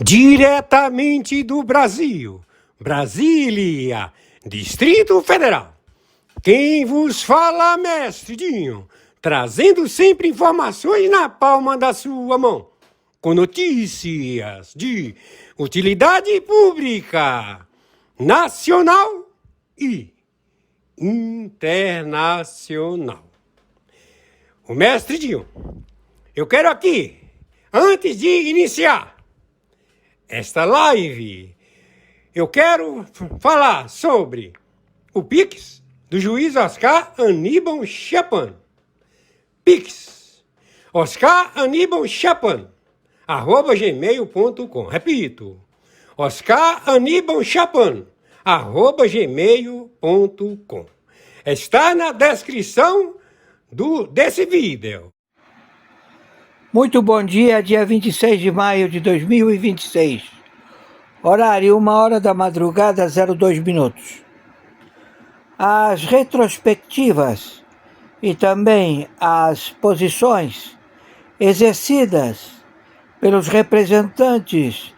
Diretamente do Brasil, Brasília, Distrito Federal. Quem vos fala, mestre Dinho, trazendo sempre informações na palma da sua mão, com notícias de utilidade pública, nacional e internacional. O mestre Dinho, eu quero aqui, antes de iniciar esta live, eu quero falar sobre o Pix do juiz Oscar Aníbal Chapan. Pix, Oscar Aníbal Chapan, @gmail.com. Repito, Oscar Aníbal Chapan, @gmail.com. Está na descrição desse vídeo. Muito bom dia, dia 26 de maio de 2026. Horário 1h da madrugada, 02 minutos. As retrospectivas e também as posições exercidas pelos representantes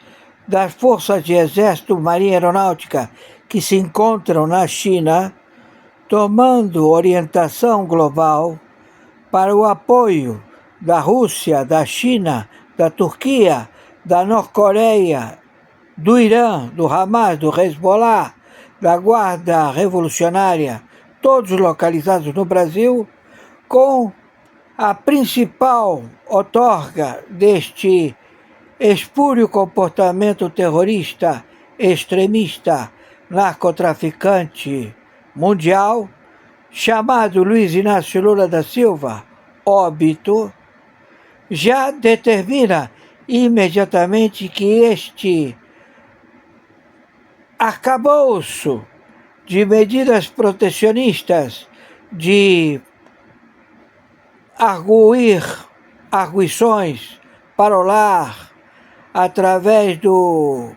das forças de exército, marinha e aeronáutica que se encontram na China, tomando orientação global para o apoio da Rússia, da China, da Turquia, da Norte-Coreia, do Irã, do Hamas, do Hezbollah, da Guarda Revolucionária, todos localizados no Brasil, com a principal outorga deste espúrio comportamento terrorista, extremista, narcotraficante mundial, chamado Luiz Inácio Lula da Silva, óbito, já determina imediatamente que este arcabouço de medidas protecionistas, de arguições para o lar, através do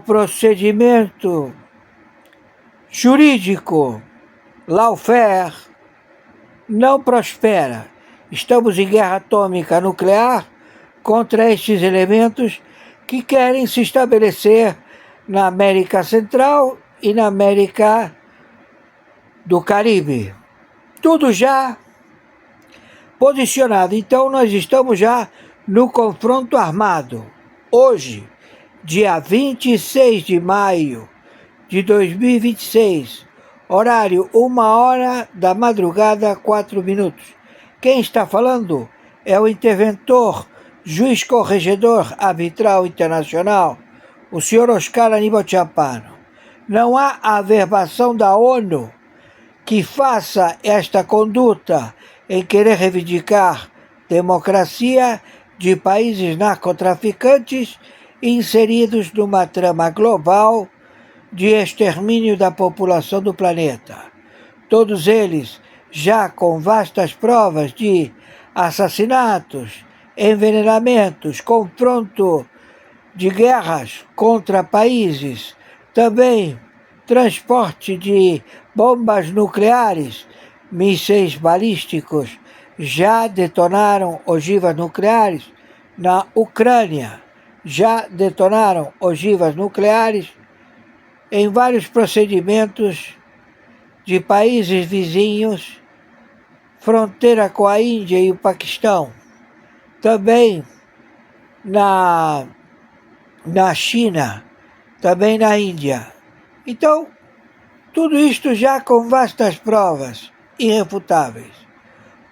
procedimento jurídico lawfare, não prospera. Estamos em guerra atômica nuclear contra estes elementos que querem se estabelecer na América Central e na América do Caribe. Tudo já posicionado. Então nós estamos já no confronto armado. Hoje, dia 26 de maio de 2026, horário 1h da madrugada, 4 minutos. Quem está falando é o interventor, juiz corregedor arbitral internacional, o senhor Oscar Aníbal Chapan. Não há averbação da ONU que faça esta conduta em querer reivindicar democracia de países narcotraficantes inseridos numa trama global de extermínio da população do planeta. Todos eles já com vastas provas de assassinatos, envenenamentos, confronto de guerras contra países, também transporte de bombas nucleares, mísseis balísticos, já detonaram ogivas nucleares na Ucrânia, já detonaram ogivas nucleares em vários procedimentos de países vizinhos, fronteira com a Índia e o Paquistão, também na China, também na Índia. Então, tudo isto já com vastas provas irrefutáveis.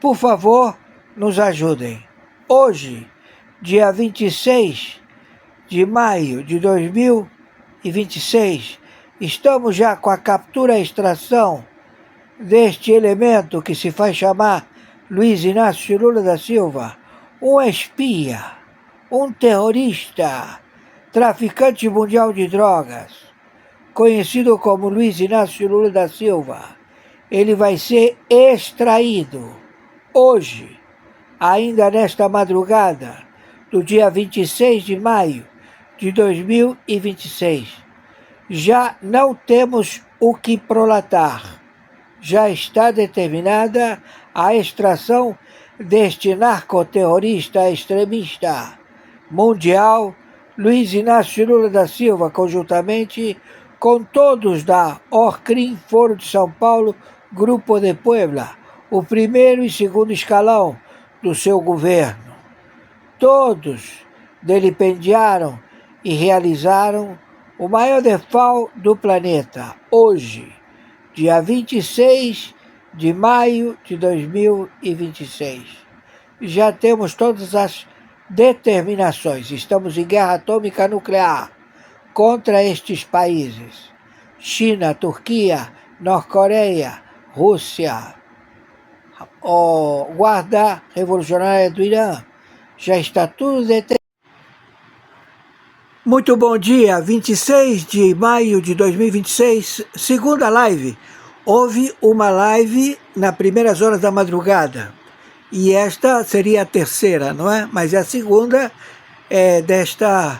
Por favor, nos ajudem. Hoje, dia 26 de maio de 2026, estamos já com a captura e extração deste elemento que se faz chamar Luiz Inácio Lula da Silva, um espia, um terrorista, traficante mundial de drogas, conhecido como Luiz Inácio Lula da Silva. Ele vai ser extraído hoje, ainda nesta madrugada do dia 26 de maio de 2026. Já não temos o que prolatar. Já está determinada a extração deste narcoterrorista extremista mundial Luiz Inácio Lula da Silva, conjuntamente com todos da Orcrim, Foro de São Paulo, Grupo de Puebla, o primeiro e segundo escalão do seu governo. Todos vilipendiaram e realizaram o maior DEFAL do planeta, hoje, dia 26 de maio de 2026. Já temos todas as determinações. Estamos em guerra atômica nuclear contra estes países. China, Turquia, Norte-Coreia, Rússia, Guarda Revolucionária do Irã. Já está tudo determinado. Muito bom dia, 26 de maio de 2026, segunda live. Houve uma live nas primeiras horas da madrugada e esta seria a terceira, não é? Mas a segunda é desta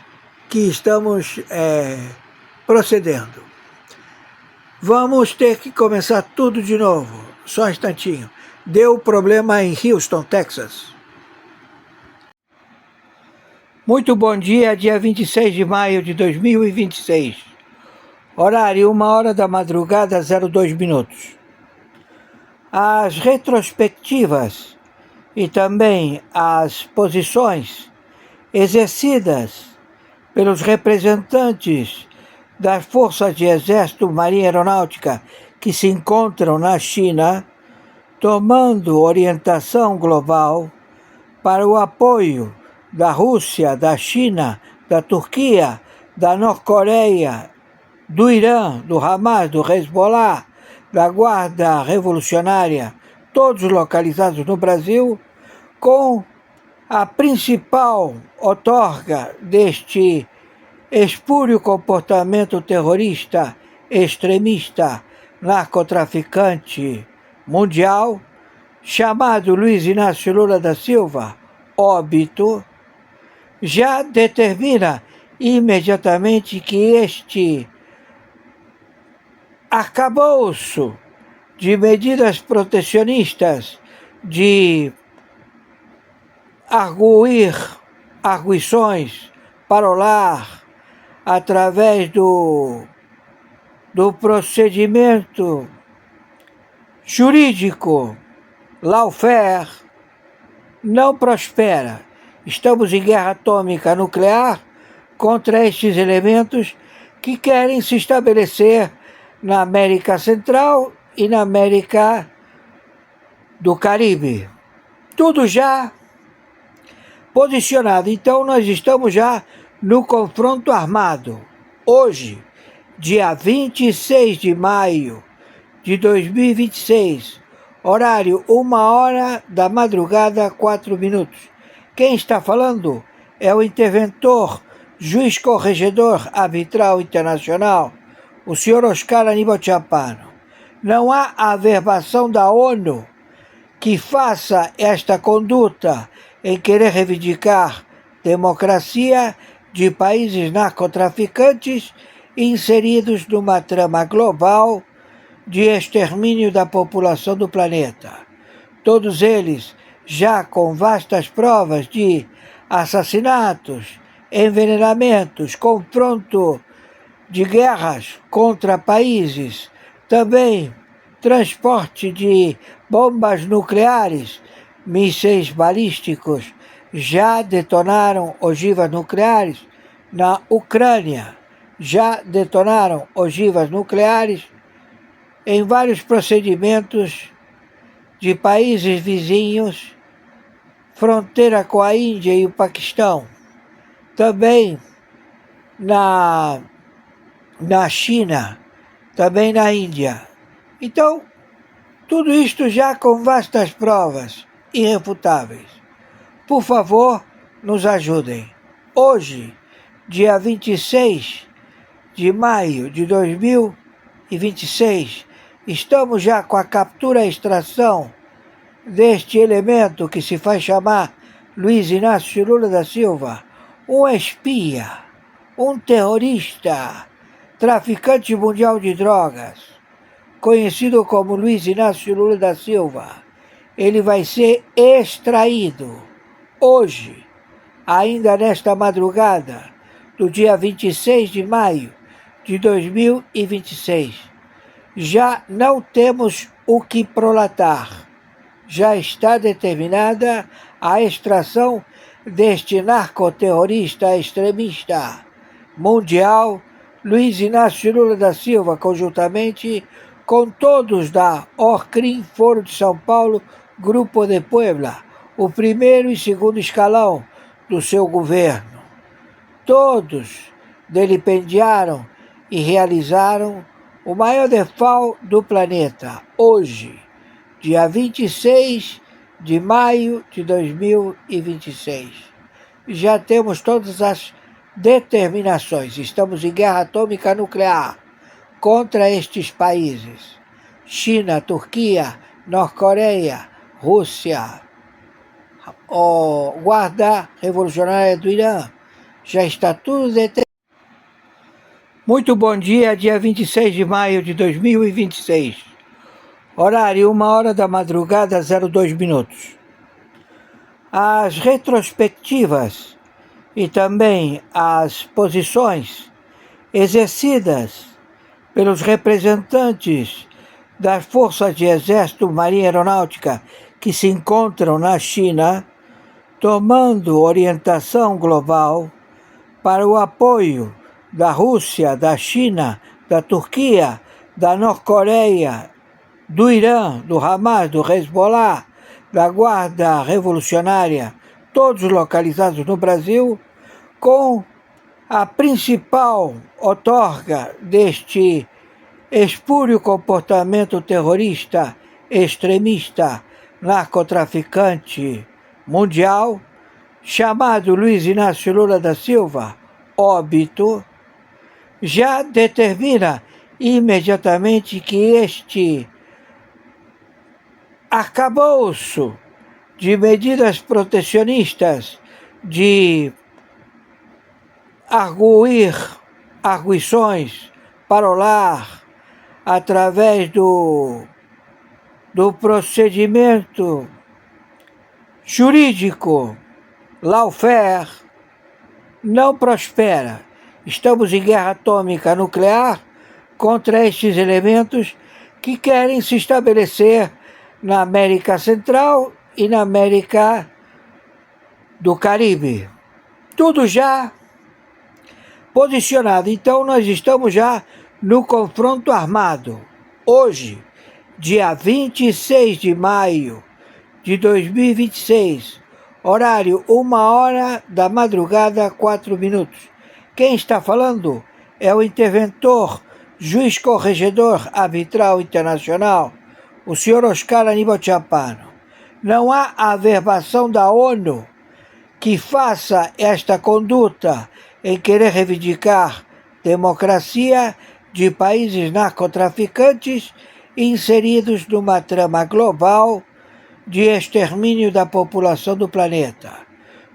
que estamos procedendo. Vamos ter que começar tudo de novo, só um instantinho. Deu problema em Houston, Texas. Muito bom dia, dia 26 de maio de 2026. Horário, 1h da madrugada, 02 minutos. As retrospectivas e também as posições exercidas pelos representantes das forças de exército, marinha e aeronáutica que se encontram na China, tomando orientação global para o apoio da Rússia, da China, da Turquia, da Norte-Coreia, do Irã, do Hamas, do Hezbollah, da Guarda Revolucionária, todos localizados no Brasil, com a principal outorga deste espúrio comportamento terrorista, extremista, narcotraficante mundial, chamado Luiz Inácio Lula da Silva, óbito, já determina imediatamente que este arcabouço de medidas protecionistas, de arguições, parolar, através do procedimento jurídico, lawfare, não prospera. Estamos em guerra atômica nuclear contra estes elementos que querem se estabelecer na América Central e na América do Caribe. Tudo já posicionado. Então nós estamos já no confronto armado. Hoje, dia 26 de maio de 2026, horário 1h da madrugada, 4 minutos. Quem está falando é o interventor, juiz corregedor arbitral internacional, o senhor Oscar Aníbal Chapano. Não há averbação da ONU que faça esta conduta em querer reivindicar democracia de países narcotraficantes inseridos numa trama global de extermínio da população do planeta. Todos eles já com vastas provas de assassinatos, envenenamentos, confronto de guerras contra países, também transporte de bombas nucleares, mísseis balísticos, já detonaram ogivas nucleares na Ucrânia, já detonaram ogivas nucleares em vários procedimentos de países vizinhos, fronteira com a Índia e o Paquistão, também na China, também na Índia. Então, tudo isto já com vastas provas irrefutáveis. Por favor, nos ajudem. Hoje, dia 26 de maio de 2026, estamos já com a captura e extração deste elemento que se faz chamar Luiz Inácio Lula da Silva, um espia, um terrorista, traficante mundial de drogas, conhecido como Luiz Inácio Lula da Silva. Ele vai ser extraído hoje, ainda nesta madrugada, do dia 26 de maio de 2026. Já não temos o que prolatar. Já está determinada a extração deste narcoterrorista extremista mundial, Luiz Inácio Lula da Silva, conjuntamente com todos da ORCRIM, Foro de São Paulo, Grupo de Puebla, o primeiro e segundo escalão do seu governo. Todos vilipendiaram e realizaram o maior default do planeta, hoje, dia 26 de maio de 2026. Já temos todas as determinações. Estamos em guerra atômica nuclear contra estes países. China, Turquia, Norte-Coreia, Rússia, a Guarda Revolucionária do Irã. Já está tudo determinado. Muito bom dia, dia 26 de maio de 2026. Horário 1h da madrugada, 02 minutos. As retrospectivas e também as posições exercidas pelos representantes das forças de exército, marinha e aeronáutica que se encontram na China, tomando orientação global para o apoio da Rússia, da China, da Turquia, da Norte-Coreia, do Irã, do Hamas, do Hezbollah, da Guarda Revolucionária, todos localizados no Brasil, com a principal outorga deste espúrio comportamento terrorista, extremista, narcotraficante mundial, chamado Luiz Inácio Lula da Silva, óbito, já determina imediatamente que este arcabouço de medidas protecionistas, de arguições, parolar, através do procedimento jurídico, lawfare, não prospera. Estamos em guerra atômica nuclear contra estes elementos que querem se estabelecer na América Central e na América do Caribe. Tudo já posicionado. Então nós estamos já no confronto armado. Hoje, dia 26 de maio de 2026, horário 1h da madrugada, 4 minutos. Quem está falando é o interventor, juiz corregedor arbitral internacional, o senhor Oscar Aníbal Chapano. Não há averbação da ONU que faça esta conduta em querer reivindicar democracia de países narcotraficantes inseridos numa trama global de extermínio da população do planeta.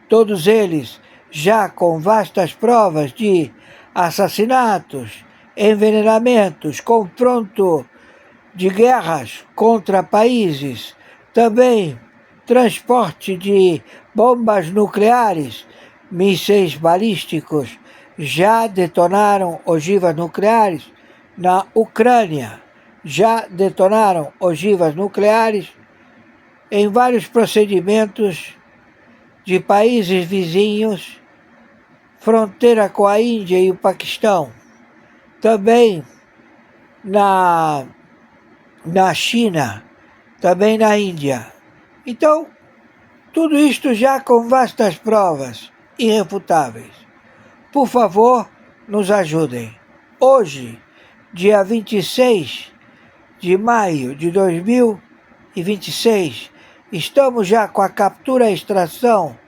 Todos eles já com vastas provas de assassinatos, envenenamentos, confronto de guerras contra países, também transporte de bombas nucleares, mísseis balísticos, já detonaram ogivas nucleares na Ucrânia, já detonaram ogivas nucleares em vários procedimentos de países vizinhos, fronteira com a Índia e o Paquistão, também na China, também na Índia. Então, tudo isto já com vastas provas irrefutáveis. Por favor, nos ajudem. Hoje, dia 26 de maio de 2026, estamos já com a captura e extração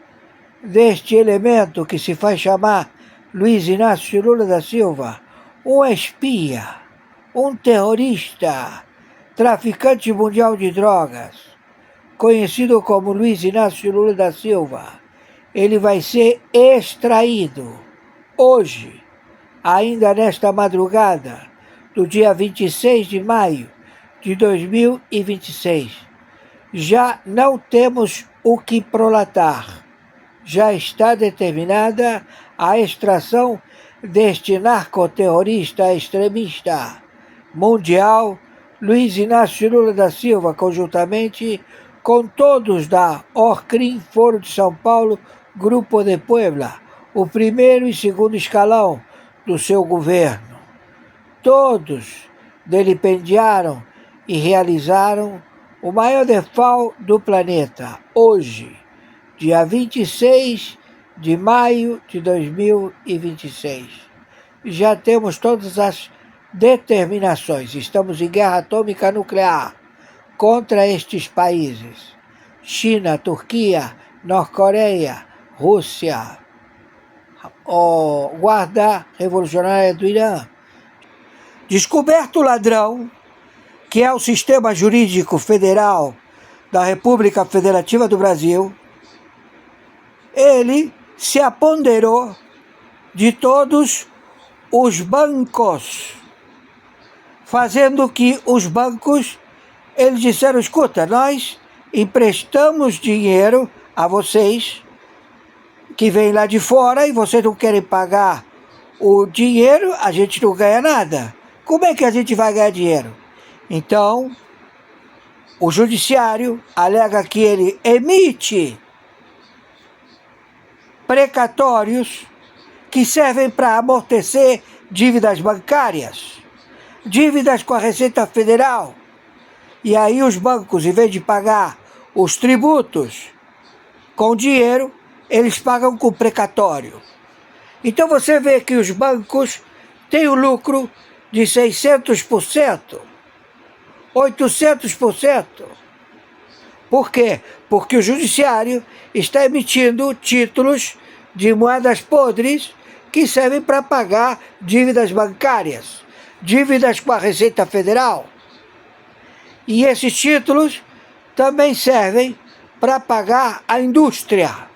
deste elemento que se faz chamar Luiz Inácio Lula da Silva, um espia, um terrorista, traficante mundial de drogas, conhecido como Luiz Inácio Lula da Silva. Ele vai ser extraído hoje, ainda nesta madrugada do dia 26 de maio de 2026. Já não temos o que prolatar. Já está determinada a extração deste narcoterrorista extremista mundial, Luiz Inácio Lula da Silva, conjuntamente com todos da ORCRIM, Foro de São Paulo, Grupo de Puebla, o primeiro e segundo escalão do seu governo. Todos vilipendiaram e realizaram o maior DEFAL do planeta, hoje, dia 26 de maio de 2026. Já temos todas as determinações. Estamos em guerra atômica nuclear contra estes países: China, Turquia, Norte-Coreia, Rússia, Guarda Revolucionária do Irã. Descoberto o ladrão, que é o sistema jurídico federal da República Federativa do Brasil, ele se apoderou de todos os bancos, fazendo que os bancos, eles disseram: escuta, nós emprestamos dinheiro a vocês que vêm lá de fora e vocês não querem pagar o dinheiro, a gente não ganha nada. Como é que a gente vai ganhar dinheiro? Então, o judiciário alega que ele emite precatórios que servem para amortecer dívidas bancárias, dívidas com a Receita Federal. E aí os bancos, em vez de pagar os tributos com dinheiro, eles pagam com precatório. Então você vê que os bancos têm o lucro de 600%, 800%. Por quê? Porque o judiciário está emitindo títulos de moedas podres que servem para pagar dívidas bancárias, dívidas com a Receita Federal. E esses títulos também servem para pagar a indústria.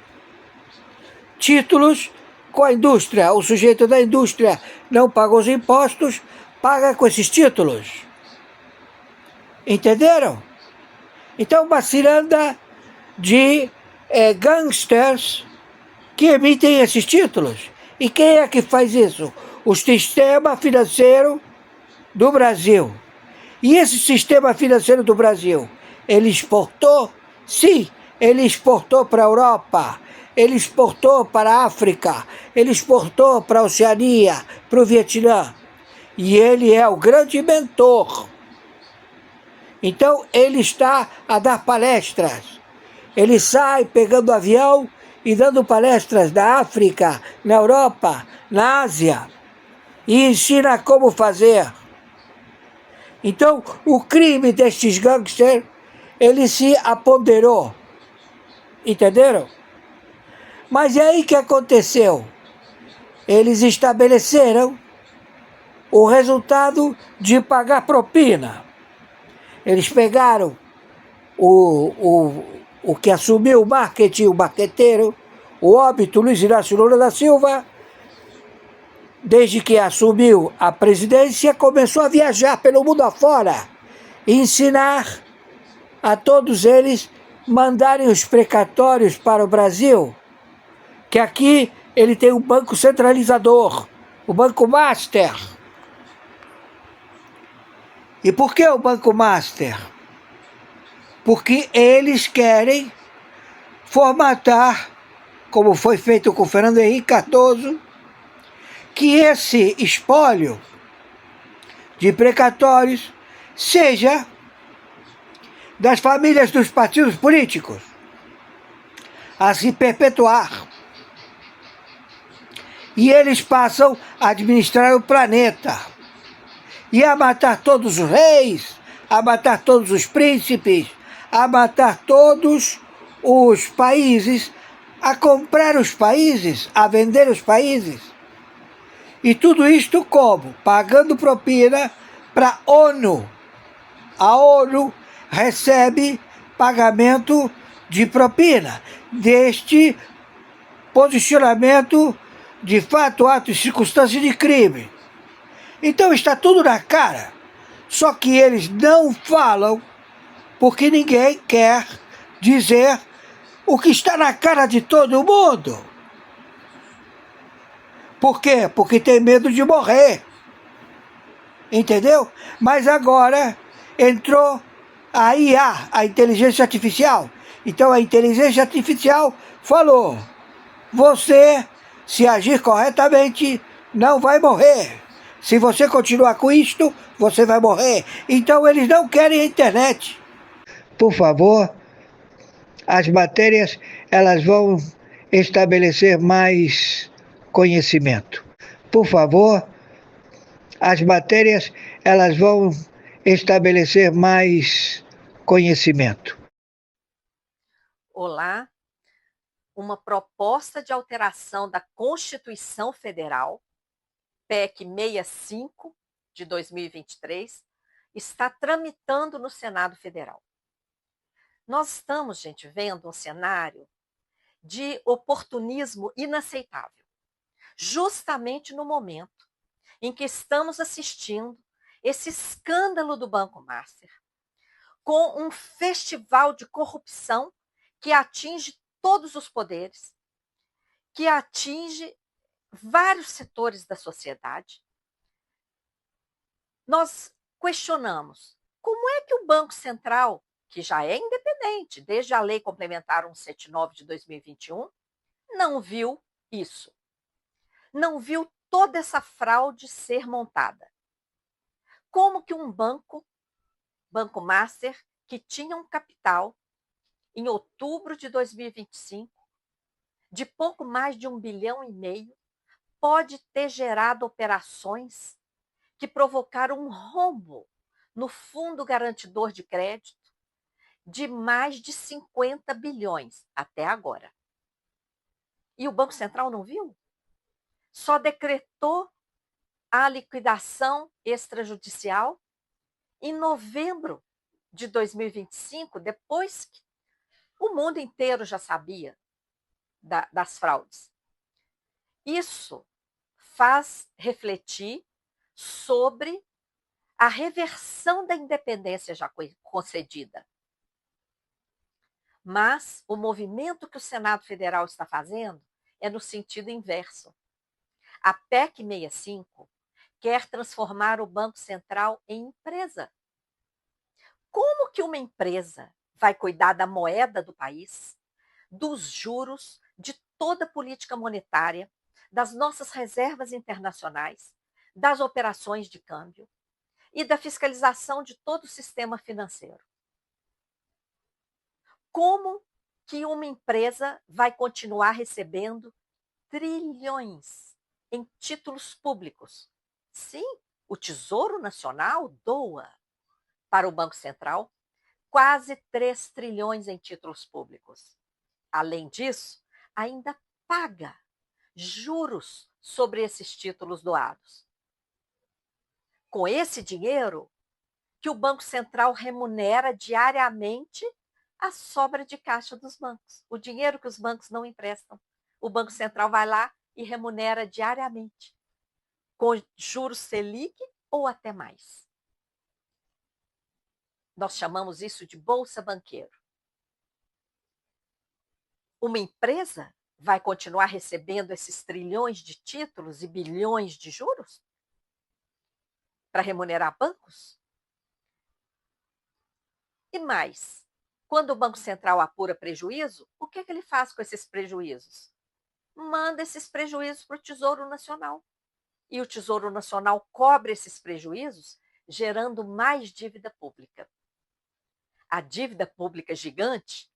Títulos com a indústria. O sujeito da indústria não paga os impostos, paga com esses títulos. Entenderam? Então, uma ciranda de gangsters que emitem esses títulos. E quem é que faz isso? O sistema financeiro do Brasil. E esse sistema financeiro do Brasil, ele exportou? Sim, ele exportou para a Europa, ele exportou para a África, ele exportou para a Oceania, para o Vietnã. E ele é o grande mentor. Então, ele está a dar palestras. Ele sai pegando avião e dando palestras na África, na Europa, na Ásia. E ensina como fazer. Então, o crime destes gangsters, ele se apoderou. Entenderam? Mas e aí que aconteceu? Eles estabeleceram o resultado de pagar propina. Eles pegaram o que assumiu o marketing, o marqueteiro, o óbito Luiz Inácio Lula da Silva, desde que assumiu a presidência, começou a viajar pelo mundo afora e ensinar a todos eles mandarem os precatórios para o Brasil, que aqui ele tem um banco centralizador, o Banco Master. E por que o Banco Master? Porque eles querem formatar, como foi feito com Fernando Henrique Cardoso, que esse espólio de precatórios seja das famílias dos partidos políticos, a se perpetuar. E eles passam a administrar o planeta e a matar todos os reis, a matar todos os príncipes, a matar todos os países, a comprar os países, a vender os países. E tudo isto como? Pagando propina para a ONU. A ONU recebe pagamento de propina deste posicionamento de fato, ato e circunstância de crime. Então está tudo na cara. Só que eles não falam porque ninguém quer dizer o que está na cara de todo mundo. Por quê? Porque tem medo de morrer. Entendeu? Mas agora entrou a IA, a inteligência artificial. Então a inteligência artificial falou: você, se agir corretamente, não vai morrer. Se você continuar com isto, você vai morrer. Então eles não querem a internet. Por favor, as matérias elas vão estabelecer mais conhecimento. Por favor, as matérias elas vão estabelecer mais conhecimento. Olá, uma proposta de alteração da Constituição Federal, PEC 65 de 2023, está tramitando no Senado Federal. Nós estamos, gente, vendo um cenário de oportunismo inaceitável, justamente no momento em que estamos assistindo esse escândalo do Banco Master, com um festival de corrupção que atinge todos os poderes, que atinge vários setores da sociedade. Nós questionamos como é que o Banco Central, que já é independente desde a Lei Complementar 179 de 2021, não viu isso. Não viu toda essa fraude ser montada. Como que um Banco Master, que tinha um capital em outubro de 2025 de pouco mais de 1,5 bilhão, pode ter gerado operações que provocaram um rombo no Fundo Garantidor de Crédito de mais de 50 bilhões até agora. E o Banco Central não viu? Só decretou a liquidação extrajudicial em novembro de 2025, depois que o mundo inteiro já sabia das fraudes. Isso faz refletir sobre a reversão da independência já concedida. Mas o movimento que o Senado Federal está fazendo é no sentido inverso. A PEC 65 quer transformar o Banco Central em empresa. Como que uma empresa vai cuidar da moeda do país, dos juros, de toda a política monetária, das nossas reservas internacionais, das operações de câmbio e da fiscalização de todo o sistema financeiro? Como que uma empresa vai continuar recebendo trilhões em títulos públicos? Sim, o Tesouro Nacional doa para o Banco Central quase 3 trilhões em títulos públicos. Além disso, ainda paga juros sobre esses títulos doados. Com esse dinheiro, que o Banco Central remunera diariamente a sobra de caixa dos bancos. O dinheiro que os bancos não emprestam. O Banco Central vai lá e remunera diariamente, com juros Selic ou até mais. Nós chamamos isso de bolsa banqueiro. Uma empresa vai continuar recebendo esses trilhões de títulos e bilhões de juros para remunerar bancos? E mais, quando o Banco Central apura prejuízo, o que ele faz com esses prejuízos? Manda esses prejuízos para o Tesouro Nacional. E o Tesouro Nacional cobre esses prejuízos, gerando mais dívida pública. A dívida pública gigante,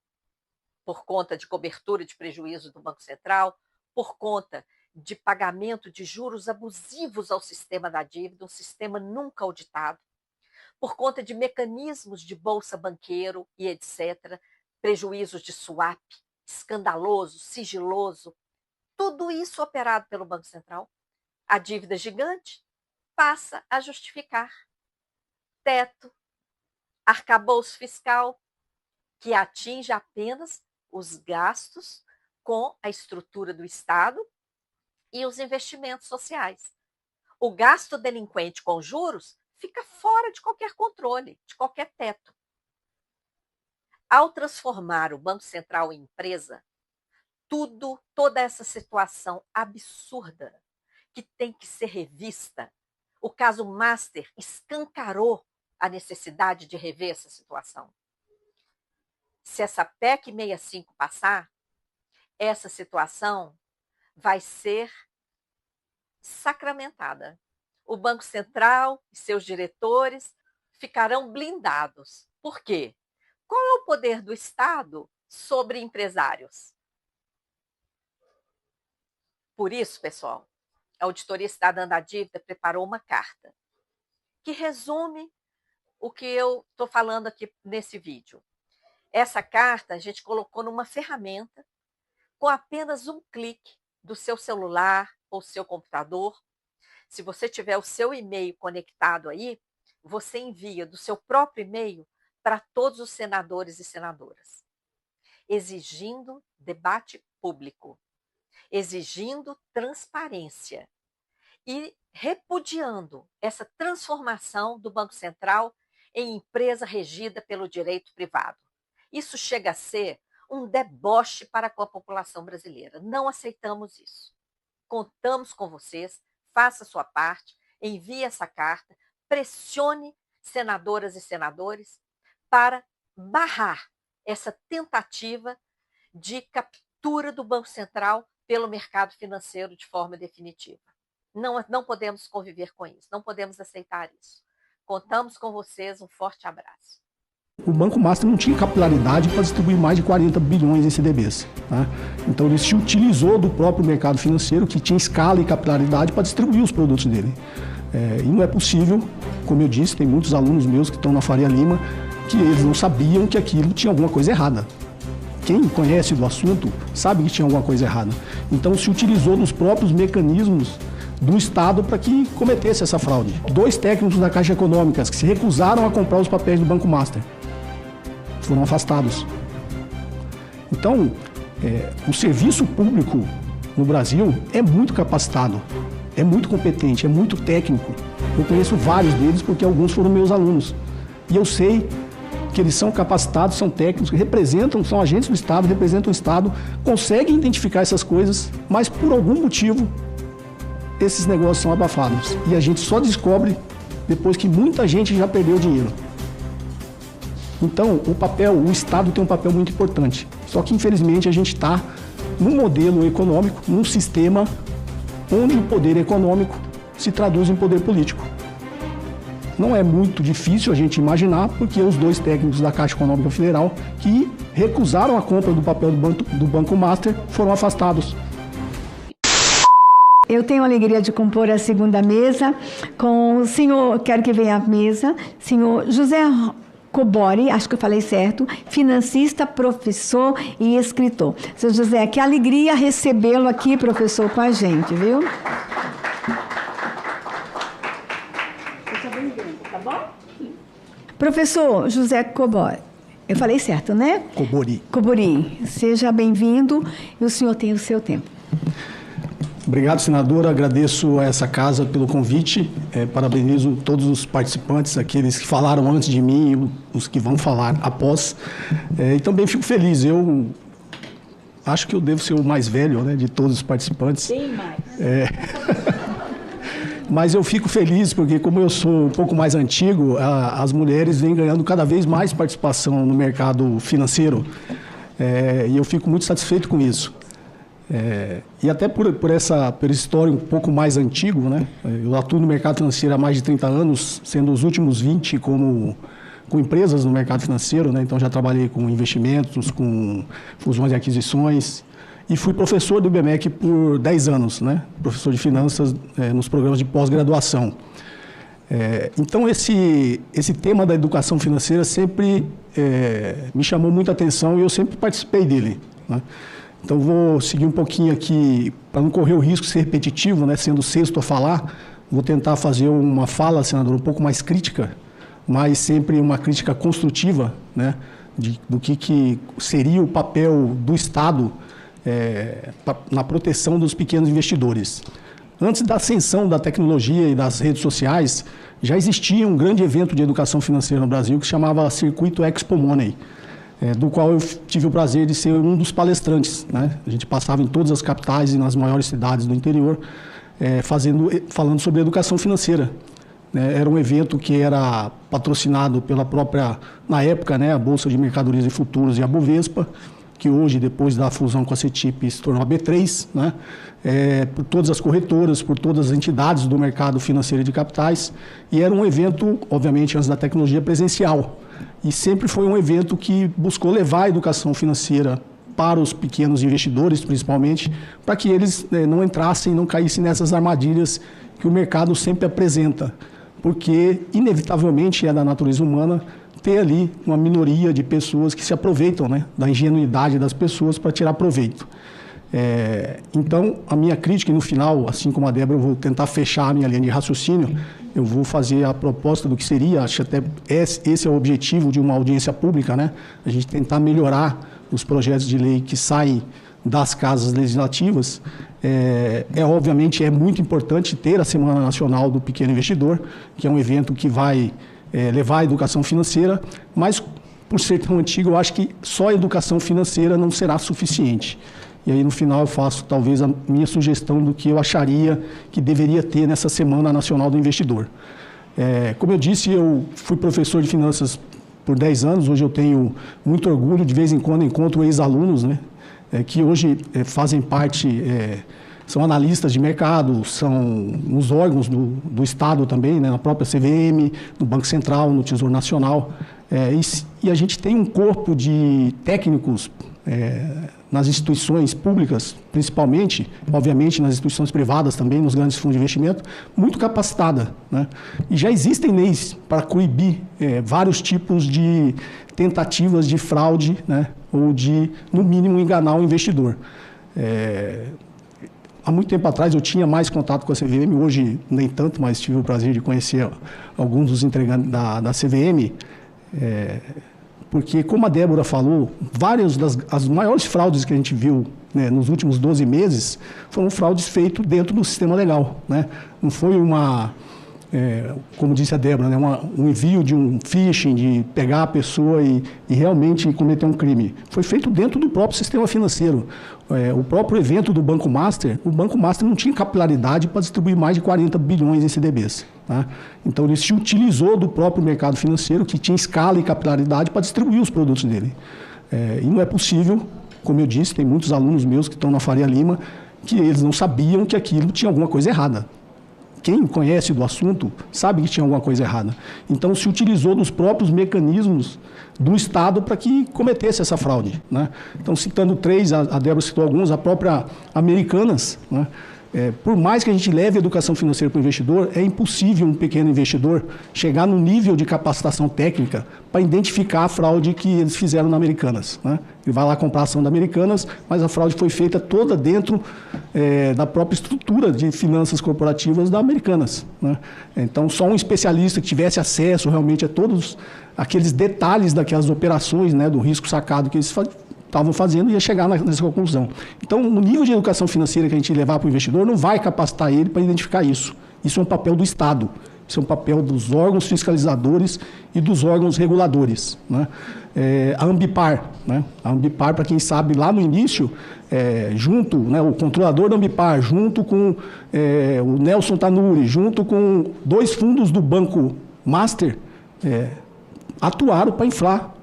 por conta de cobertura de prejuízo do Banco Central, por conta de pagamento de juros abusivos ao sistema da dívida, um sistema nunca auditado, por conta de mecanismos de bolsa banqueiro e etc., prejuízos de swap, escandaloso, sigiloso, tudo isso operado pelo Banco Central. A dívida gigante passa a justificar teto, arcabouço fiscal, que atinge apenas os gastos com a estrutura do Estado e os investimentos sociais. O gasto delinquente com juros fica fora de qualquer controle, de qualquer teto. Ao transformar o Banco Central em empresa, toda essa situação absurda que tem que ser revista. O caso Master escancarou a necessidade de rever essa situação. Se essa PEC 65 passar, essa situação vai ser sacramentada. O Banco Central e seus diretores ficarão blindados. Por quê? Qual é o poder do Estado sobre empresários? Por isso, pessoal, a Auditoria Cidadã da Dívida preparou uma carta que resume o que eu estou falando aqui nesse vídeo. Essa carta a gente colocou numa ferramenta com apenas um clique do seu celular ou seu computador. Se você tiver o seu e-mail conectado aí, você envia do seu próprio e-mail para todos os senadores e senadoras, exigindo debate público, exigindo transparência e repudiando essa transformação do Banco Central em empresa regida pelo direito privado. Isso chega a ser um deboche para com a população brasileira. Não aceitamos isso. Contamos com vocês, faça a sua parte, envie essa carta, pressione senadoras e senadores para barrar essa tentativa de captura do Banco Central pelo mercado financeiro de forma definitiva. Não podemos conviver com isso, não podemos aceitar isso. Contamos com vocês, um forte abraço. O Banco Master não tinha capilaridade para distribuir mais de 40 bilhões em CDBs. Tá? Então ele se utilizou do próprio mercado financeiro, que tinha escala e capilaridade, para distribuir os produtos dele. E não é possível, como eu disse, tem muitos alunos meus que estão na Faria Lima, que eles não sabiam que aquilo tinha alguma coisa errada. Quem conhece do assunto sabe que tinha alguma coisa errada. Então se utilizou dos próprios mecanismos do Estado para que cometesse essa fraude. 2 técnicos da Caixa Econômica que se recusaram a comprar os papéis do Banco Master foram afastados. Então, o serviço público no Brasil é muito capacitado, é muito competente, é muito técnico. Eu conheço vários deles porque alguns foram meus alunos. E eu sei que eles são capacitados, são técnicos, representam, são agentes do Estado, representam o Estado, conseguem identificar essas coisas, mas por algum motivo esses negócios são abafados. E a gente só descobre depois que muita gente já perdeu dinheiro. Então, o Estado tem um papel muito importante. Só que, infelizmente, a gente está num modelo econômico, num sistema onde o poder econômico se traduz em poder político. Não é muito difícil a gente imaginar, porque os 2 técnicos da Caixa Econômica Federal que recusaram a compra do papel do Banco Master foram afastados. Eu tenho a alegria de compor a segunda mesa com o senhor, quero que venha à mesa, senhor José Cobori, acho que eu falei certo, financista, professor e escritor. Seu José, que alegria recebê-lo aqui, professor, com a gente, viu? Seja bem-vindo, tá bom? Professor José Cobori, eu falei certo, né? Cobori, seja bem-vindo e o senhor tem o seu tempo. Obrigado, senadora. Agradeço a essa casa pelo convite. Parabenizo todos os participantes, aqueles que falaram antes de mim e os que vão falar após. E também fico feliz. Eu acho que eu devo ser o mais velho, né, de todos os participantes. Bem mais. Mas eu fico feliz porque, como eu sou um pouco mais antigo, as mulheres vêm ganhando cada vez mais participação no mercado financeiro. E eu fico muito satisfeito com isso. E até por esse histórico um pouco mais antigo, né? Eu atuo no mercado financeiro há mais de 30 anos, sendo os últimos 20 com empresas no mercado financeiro, né? Então já trabalhei com investimentos, com fusões e aquisições, e fui professor do IBMEC por 10 anos, né? Professor de finanças nos programas de pós-graduação. Então esse tema da educação financeira sempre me chamou muita atenção e eu sempre participei dele, né? Então, vou seguir um pouquinho aqui, para não correr o risco de ser repetitivo, né, sendo o 6º a falar, vou tentar fazer uma fala, senador, um pouco mais crítica, mas sempre uma crítica construtiva, né, do que seria o papel do Estado na proteção dos pequenos investidores. Antes da ascensão da tecnologia e das redes sociais, já existia um grande evento de educação financeira no Brasil que se chamava Circuito Expo Money, do qual eu tive o prazer de ser um dos palestrantes, né? A gente passava em todas as capitais e nas maiores cidades do interior, falando sobre educação financeira. Era um evento que era patrocinado pela própria, na época, a Bolsa de Mercadorias e Futuros e a Bovespa, que hoje, depois da fusão com a CETIP, se tornou a B3, por todas as corretoras, por todas as entidades do mercado financeiro e de capitais. E era um evento, obviamente, antes da tecnologia, presencial. E sempre foi um evento que buscou levar a educação financeira para os pequenos investidores, principalmente, para que eles não entrassem, não caíssem nessas armadilhas que o mercado sempre apresenta. Porque, inevitavelmente, é da natureza humana ter ali uma minoria de pessoas que se aproveitam da ingenuidade das pessoas para tirar proveito. Então, a minha crítica, e no final, assim como a Débora, eu vou tentar fechar a minha linha de raciocínio, eu vou fazer a proposta do que seria, acho que até esse é o objetivo de uma audiência pública, a gente tentar melhorar os projetos de lei que saem das casas legislativas. Obviamente, é muito importante ter a Semana Nacional do Pequeno Investidor, que é um evento que vai levar a educação financeira, mas, por ser tão antigo, eu acho que só a educação financeira não será suficiente. E aí, no final, eu faço, talvez, a minha sugestão do que eu acharia que deveria ter nessa Semana Nacional do Investidor. Como eu disse, eu fui professor de finanças por 10 anos, hoje eu tenho muito orgulho, de vez em quando encontro ex-alunos, que hoje fazem parte, são analistas de mercado, são nos órgãos do Estado também, na própria CVM, no Banco Central, no Tesouro Nacional. E a gente tem um corpo de técnicos nas instituições públicas, principalmente, obviamente nas instituições privadas também, nos grandes fundos de investimento, muito capacitada. E já existem leis para coibir vários tipos de tentativas de fraude, ou de, no mínimo, enganar o investidor. Há muito tempo atrás eu tinha mais contato com a CVM, hoje nem tanto, mas tive o prazer de conhecer alguns dos integrantes da CVM, porque, como a Débora falou, as maiores fraudes que a gente viu nos últimos 12 meses foram fraudes feitas dentro do sistema legal. Não foi como disse a Débora, um envio de um phishing, de pegar a pessoa e realmente cometer um crime. Foi feito dentro do próprio sistema financeiro. O próprio evento do Banco Master, o Banco Master não tinha capilaridade para distribuir mais de 40 bilhões em CDBs. Então, ele se utilizou do próprio mercado financeiro, que tinha escala e capilaridade, para distribuir os produtos dele. E não é possível, como eu disse, tem muitos alunos meus que estão na Faria Lima, que eles não sabiam que aquilo tinha alguma coisa errada. Quem conhece do assunto sabe que tinha alguma coisa errada. Então, se utilizou dos próprios mecanismos do Estado para que cometesse essa fraude. Então, citando 3, a Débora citou alguns, a própria Americanas. Por mais que a gente leve a educação financeira para o investidor, é impossível um pequeno investidor chegar no nível de capacitação técnica para identificar a fraude que eles fizeram na Americanas. Ele vai lá comprar a ação da Americanas, mas a fraude foi feita toda dentro da própria estrutura de finanças corporativas da Americanas. Então, só um especialista que tivesse acesso realmente a todos aqueles detalhes daquelas operações, do risco sacado que eles estavam fazendo, ia chegar nessa conclusão. Então, o nível de educação financeira que a gente levar para o investidor não vai capacitar ele para identificar isso. Isso é um papel do Estado, isso é um papel dos órgãos fiscalizadores e dos órgãos reguladores. A Ambipar, a Ambipar, para quem sabe, lá no início, junto, o controlador da Ambipar, junto com o Nelson Tanuri, junto com 2 fundos do Banco Master, atuaram para inflar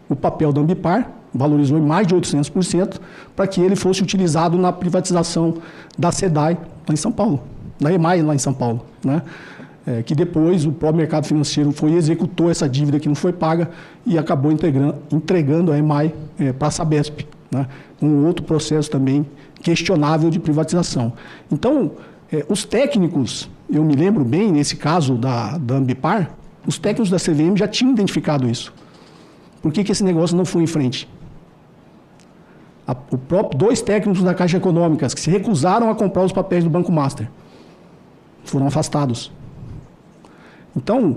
o papel da Ambipar, valorizou em mais de 800%, para que ele fosse utilizado na privatização da SEDAI, lá em São Paulo, da EMAI, lá em São Paulo. Que depois o próprio mercado financeiro executou essa dívida que não foi paga e acabou entregando a EMAI para a Sabesp, um outro processo também questionável de privatização. Então, os técnicos, eu me lembro bem, nesse caso da Ambipar, os técnicos da CVM já tinham identificado isso. Por que esse negócio não foi em frente? 2 técnicos da Caixa Econômica que se recusaram a comprar os papéis do Banco Master foram afastados. Então,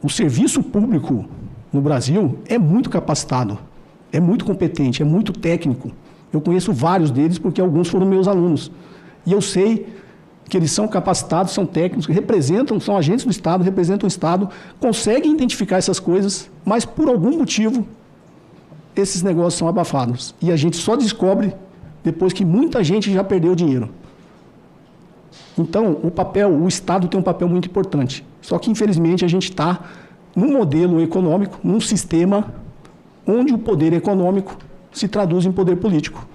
o serviço público no Brasil é muito capacitado, é muito competente, é muito técnico. Eu conheço vários deles porque alguns foram meus alunos. E eu sei que eles são capacitados, são técnicos, representam, são agentes do Estado, representam o Estado, conseguem identificar essas coisas, mas por algum motivo esses negócios são abafados. E a gente só descobre depois que muita gente já perdeu dinheiro. Então, o Estado tem um papel muito importante. Só que, infelizmente, a gente está num modelo econômico, num sistema onde o poder econômico se traduz em poder político.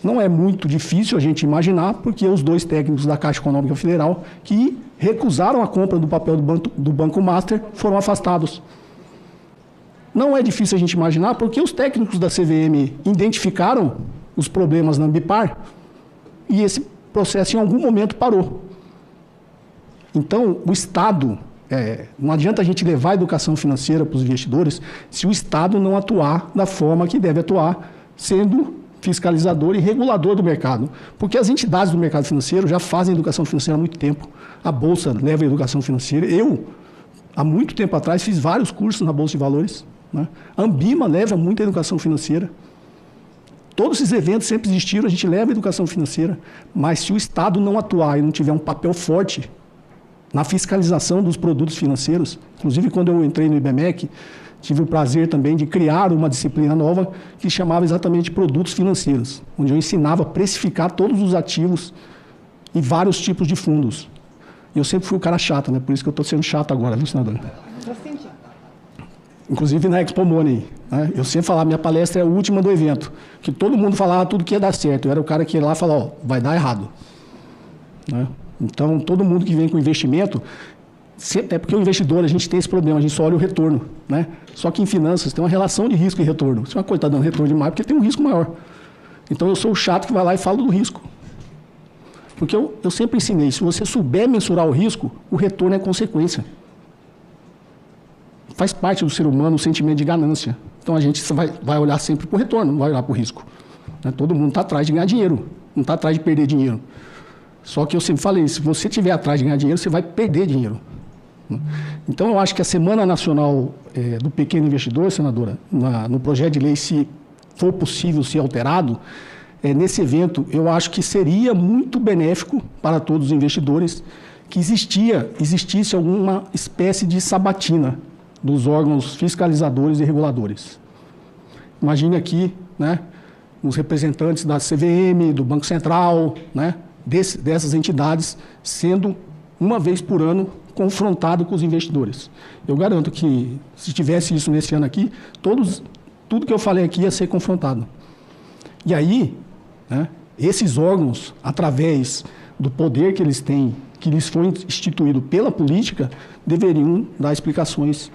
Não é muito difícil a gente imaginar, porque os 2 técnicos da Caixa Econômica Federal que recusaram a compra do papel do Banco Master foram afastados. Não é difícil a gente imaginar, porque os técnicos da CVM identificaram os problemas na Ambipar e esse processo em algum momento parou. Então, o Estado, não adianta a gente levar a educação financeira para os investidores se o Estado não atuar da forma que deve atuar, sendo fiscalizador e regulador do mercado. Porque as entidades do mercado financeiro já fazem educação financeira há muito tempo. A Bolsa leva a educação financeira. Eu, há muito tempo atrás, fiz vários cursos na Bolsa de Valores, né? A Ambima leva muita educação financeira. Todos esses eventos sempre existiram, a gente leva a educação financeira. Mas se o Estado não atuar e não tiver um papel forte na fiscalização dos produtos financeiros, inclusive quando eu entrei no IBMEC, tive o prazer também de criar uma disciplina nova que chamava exatamente de produtos financeiros, onde eu ensinava a precificar todos os ativos e vários tipos de fundos. E eu sempre fui o cara chato, né? Por isso que eu estou sendo chato agora, viu, senador? Inclusive na Expo Money, né? Eu sempre falava, minha palestra é a última do evento, que todo mundo falava tudo que ia dar certo. Eu era o cara que ia lá e falava, ó, vai dar errado, né? Então, todo mundo que vem com investimento, é porque o investidor, a gente tem esse problema, a gente só olha o retorno, né? Só que em finanças tem uma relação de risco e retorno. Se uma coisa está dando retorno demais, porque tem um risco maior. Então, eu sou o chato que vai lá e fala do risco. Porque eu sempre ensinei, se você souber mensurar o risco, o retorno é consequência. Faz parte do ser humano o sentimento de ganância. Então, a gente vai olhar sempre para o retorno, não vai olhar para o risco, né? Todo mundo está atrás de ganhar dinheiro, não está atrás de perder dinheiro. Só que eu sempre falei, se você estiver atrás de ganhar dinheiro, você vai perder dinheiro. Então, eu acho que a Semana Nacional do Pequeno Investidor, senadora, no projeto de lei, se for possível ser alterado, nesse evento, eu acho que seria muito benéfico para todos os investidores que existisse alguma espécie de sabatina dos órgãos fiscalizadores e reguladores. Imagine aqui, né, os representantes da CVM, do Banco Central, né, dessas entidades sendo, uma vez por ano, confrontado com os investidores. Eu garanto que, se tivesse isso nesse ano aqui, tudo que eu falei aqui ia ser confrontado. E aí, né, esses órgãos, através do poder que eles têm, que lhes foi instituído pela política, deveriam dar explicações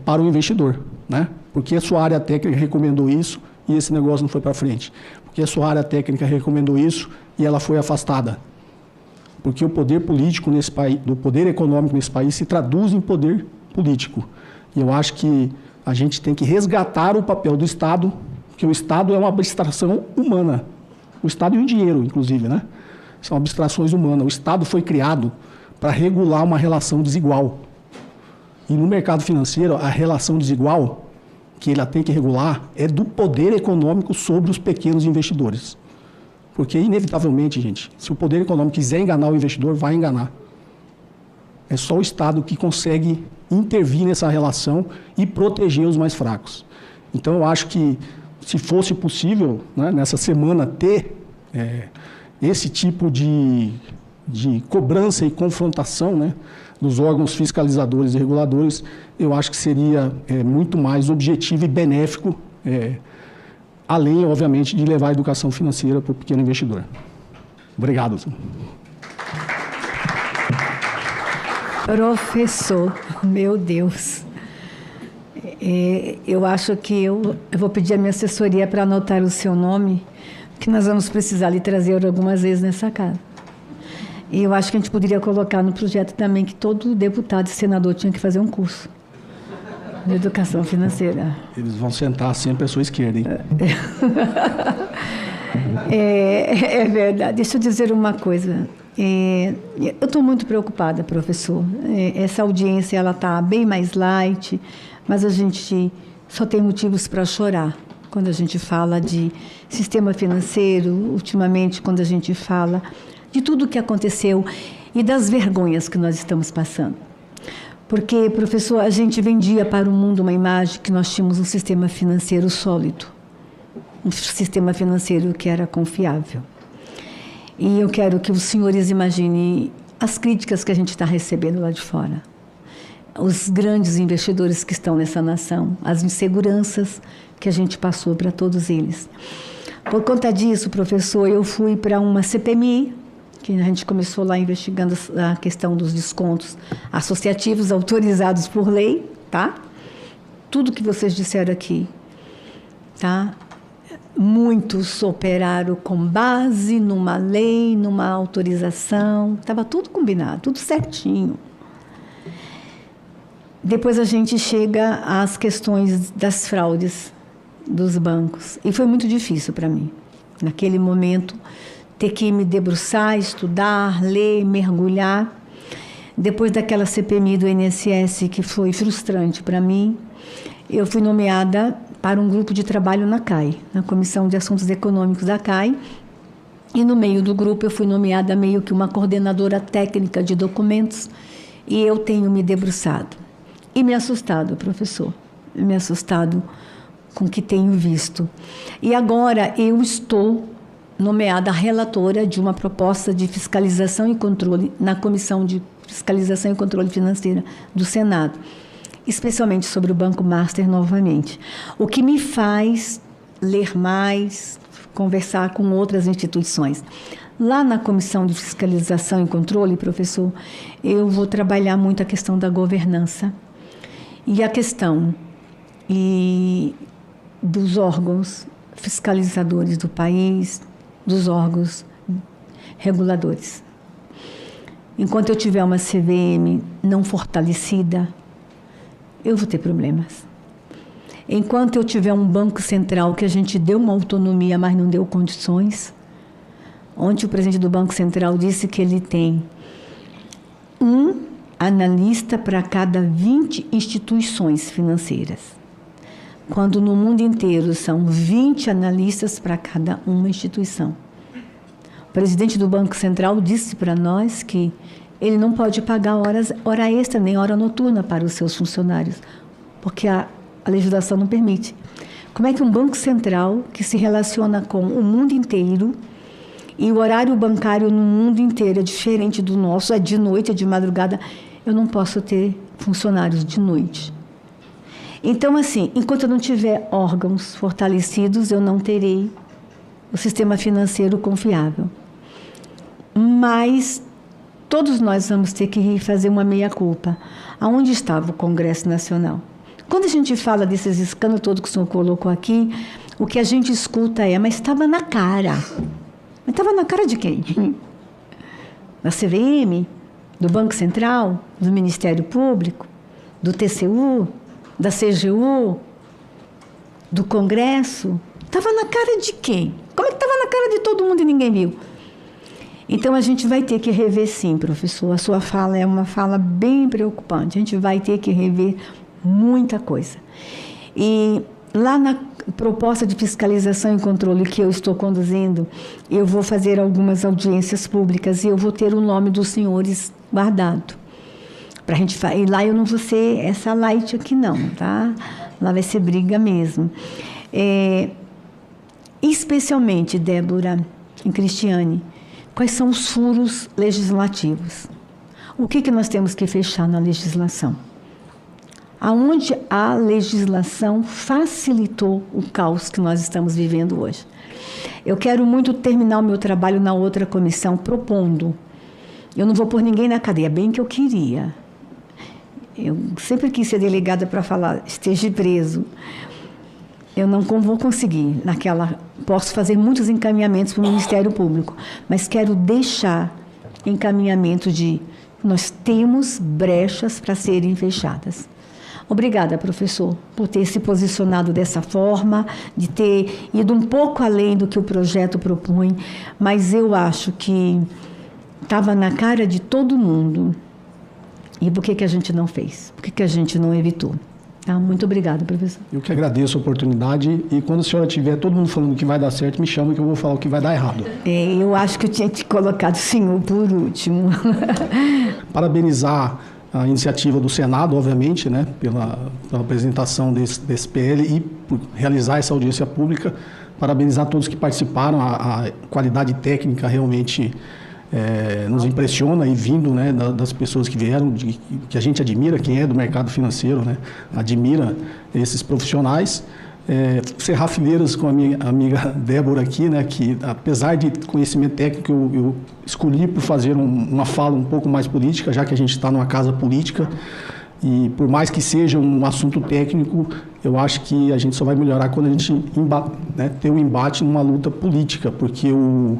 para o investidor, né? Porque a sua área técnica recomendou isso e esse negócio não foi para frente. Porque a sua área técnica recomendou isso e ela foi afastada. Porque o poder político nesse país, o poder econômico nesse país se traduz em poder político. E eu acho que a gente tem que resgatar o papel do Estado, porque o Estado é uma abstração humana. O Estado e o dinheiro, inclusive, né? São abstrações humanas. O Estado foi criado para regular uma relação desigual. E no mercado financeiro, a relação desigual que ele tem que regular é do poder econômico sobre os pequenos investidores. Porque, inevitavelmente, gente, se o poder econômico quiser enganar o investidor, vai enganar. É só o Estado que consegue intervir nessa relação e proteger os mais fracos. Então, eu acho que, se fosse possível, né, nessa semana, ter esse tipo de cobrança e confrontação, né, dos órgãos fiscalizadores e reguladores, eu acho que seria muito mais objetivo e benéfico, além, obviamente, de levar a educação financeira para o pequeno investidor. Obrigado. Professor, meu Deus. Eu acho que eu vou pedir a minha assessoria para anotar o seu nome, que nós vamos precisar lhe trazer algumas vezes nessa casa. E eu acho que a gente poderia colocar no projeto também que todo deputado e senador tinha que fazer um curso de educação financeira. Eles vão sentar sempre à sua esquerda, hein? É verdade. Deixa eu dizer uma coisa. Eu estou muito preocupada, professor. Essa audiência está bem mais light, mas a gente só tem motivos para chorar quando a gente fala de sistema financeiro, ultimamente, quando a gente fala de tudo o que aconteceu e das vergonhas que nós estamos passando. Porque, professor, a gente vendia para o mundo uma imagem que nós tínhamos um sistema financeiro sólido, um sistema financeiro que era confiável. E eu quero que os senhores imaginem as críticas que a gente está recebendo lá de fora. Os grandes investidores que estão nessa nação, as inseguranças que a gente passou para todos eles. Por conta disso, professor, eu fui para uma CPMI, que a gente começou lá investigando a questão dos descontos associativos autorizados por lei, tá? Tudo que vocês disseram aqui, tá? Muitos operaram com base numa lei, numa autorização, estava tudo combinado, tudo certinho. Depois a gente chega às questões das fraudes dos bancos. E foi muito difícil para mim, naquele momento, ter que me debruçar, estudar, ler, mergulhar. Depois daquela CPMI do INSS, que foi frustrante para mim, eu fui nomeada para um grupo de trabalho na CAI, na Comissão de Assuntos Econômicos da CAI, e no meio do grupo eu fui nomeada meio que uma coordenadora técnica de documentos, e eu tenho me debruçado. E me assustado, professor, me assustado com o que tenho visto. E agora eu estou nomeada relatora de uma proposta de fiscalização e controle na Comissão de Fiscalização e Controle Financeira do Senado, especialmente sobre o Banco Master novamente. O que me faz ler mais, conversar com outras instituições. Lá na Comissão de Fiscalização e Controle, professor, eu vou trabalhar muito a questão da governança e a questão dos órgãos fiscalizadores do país, dos órgãos reguladores. Enquanto eu tiver uma CVM não fortalecida, eu vou ter problemas. Enquanto eu tiver um Banco Central que a gente deu uma autonomia, mas não deu condições. Ontem o presidente do Banco Central disse que ele tem um analista para cada 20 instituições financeiras, quando no mundo inteiro são 20 analistas para cada uma instituição. O presidente do Banco Central disse para nós que ele não pode pagar hora extra nem hora noturna para os seus funcionários, porque a legislação não permite. Como é que um Banco Central, que se relaciona com o mundo inteiro, e o horário bancário no mundo inteiro é diferente do nosso, é de noite, é de madrugada, eu não posso ter funcionários de noite. Então, assim, enquanto eu não tiver órgãos fortalecidos, eu não terei o sistema financeiro confiável. Mas todos nós vamos ter que fazer uma meia-culpa. Aonde estava o Congresso Nacional? Quando a gente fala desses escândalos todos que o senhor colocou aqui, o que a gente escuta é, mas estava na cara. Mas estava na cara de quem? Da CVM? Do Banco Central? Do Ministério Público? Do TCU? Da CGU? Do Congresso? Estava na cara de quem? Como é que estava na cara de todo mundo e ninguém viu? Então, a gente vai ter que rever, sim, professor. A sua fala é uma fala bem preocupante. A gente vai ter que rever muita coisa. E lá na proposta de fiscalização e controle que eu estou conduzindo, eu vou fazer algumas audiências públicas e eu vou ter o nome dos senhores guardado. Pra gente, e lá eu não vou ser essa light aqui, não, tá? Lá vai ser briga mesmo. Especialmente, Débora e Cristiane, quais são os furos legislativos? O que nós temos que fechar na legislação? Aonde a legislação facilitou o caos que nós estamos vivendo hoje? Eu quero muito terminar o meu trabalho na outra comissão propondo. Eu não vou pôr ninguém na cadeia, bem que eu queria. Eu sempre quis ser delegada para falar, esteja preso. Eu não vou conseguir posso fazer muitos encaminhamentos para o Ministério Público, mas quero deixar encaminhamento de nós temos brechas para serem fechadas. Obrigada, professor, por ter se posicionado dessa forma, de ter ido um pouco além do que o projeto propõe, mas eu acho que estava na cara de todo mundo. E por que a gente não fez? Por que a gente não evitou? Tá? Muito obrigada, professor. Eu que agradeço a oportunidade e quando a senhora tiver todo mundo falando que vai dar certo, me chama que eu vou falar o que vai dar errado. Eu acho que eu tinha te colocado o senhor por último. Parabenizar a iniciativa do Senado, obviamente, né, pela apresentação desse PL e por realizar essa audiência pública, parabenizar todos que participaram, a qualidade técnica realmente nos impressiona, e vindo, né, das pessoas que vieram, que a gente admira, quem é do mercado financeiro, né, admira esses profissionais. Cerrar fileiras com a minha amiga Débora aqui, né, que apesar de conhecimento técnico, eu escolhi por fazer uma fala um pouco mais política, já que a gente está numa casa política, e por mais que seja um assunto técnico, eu acho que a gente só vai melhorar quando a gente ter um embate numa luta política, porque o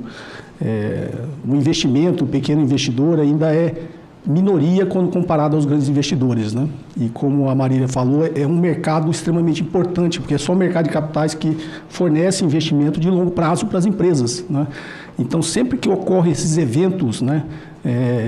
investimento, o pequeno investidor ainda é minoria quando comparado aos grandes investidores, né? E como a Marília falou, é um mercado extremamente importante, porque é só o mercado de capitais que fornece investimento de longo prazo para as empresas, né? Então, sempre que ocorrem esses eventos, né,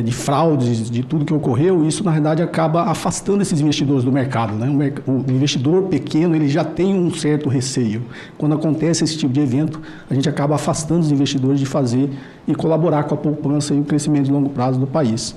de fraudes, de tudo que ocorreu, isso, na verdade, acaba afastando esses investidores do mercado, né? O investidor pequeno, ele já tem um certo receio. Quando acontece esse tipo de evento, a gente acaba afastando os investidores de fazer e colaborar com a poupança e o crescimento de longo prazo do país.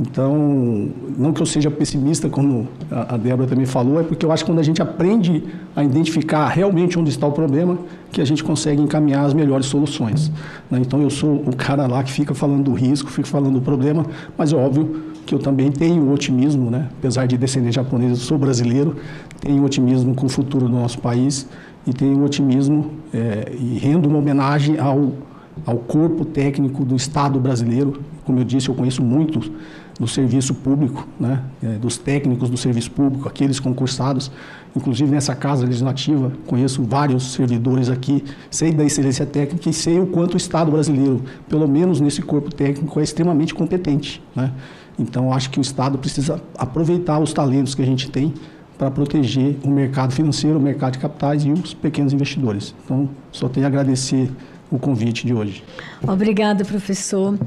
Então, não que eu seja pessimista, como a Débora também falou, é porque eu acho que quando a gente aprende a identificar realmente onde está o problema, que a gente consegue encaminhar as melhores soluções, né? Então, eu sou o cara lá que fica falando do risco, fica falando do problema, mas é óbvio que eu também tenho otimismo, né? Apesar de descendente japonês, eu sou brasileiro, tenho otimismo com o futuro do nosso país e tenho otimismo e rendo uma homenagem ao corpo técnico do Estado brasileiro. Como eu disse, eu conheço muito do serviço público, né, dos técnicos do serviço público, aqueles concursados, inclusive nessa casa legislativa, conheço vários servidores aqui, sei da excelência técnica e sei o quanto o Estado brasileiro, pelo menos nesse corpo técnico, é extremamente competente, né? Então, acho que o Estado precisa aproveitar os talentos que a gente tem para proteger o mercado financeiro, o mercado de capitais e os pequenos investidores. Então, só tenho a agradecer o convite de hoje. Obrigada, professor.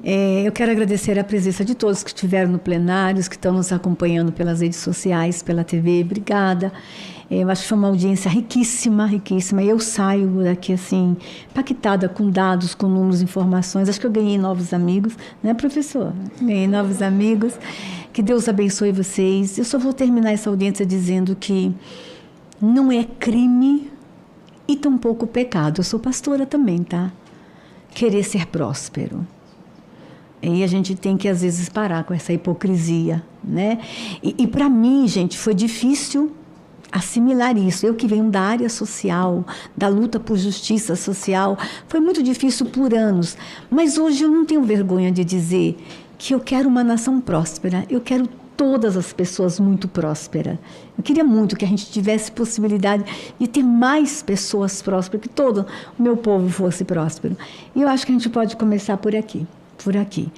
Eu quero agradecer a presença de todos que estiveram no plenário, os que estão nos acompanhando pelas redes sociais, pela TV. Obrigada. Eu acho que foi uma audiência riquíssima, riquíssima. Eu saio daqui, assim, impactada com dados, com números, informações. Acho que eu ganhei novos amigos, né, professor? Ganhei novos amigos. Que Deus abençoe vocês. Eu só vou terminar essa audiência dizendo que não é crime e tampouco pecado. Eu sou pastora também, tá? Querer ser próspero. E a gente tem que, às vezes, parar com essa hipocrisia, né? E para mim, gente, foi difícil assimilar isso. Eu que venho da área social, da luta por justiça social, foi muito difícil por anos. Mas hoje eu não tenho vergonha de dizer que eu quero uma nação próspera. Eu quero todas as pessoas muito prósperas. Eu queria muito que a gente tivesse possibilidade de ter mais pessoas prósperas, que todo o meu povo fosse próspero. E eu acho que a gente pode começar por aqui. Por aqui.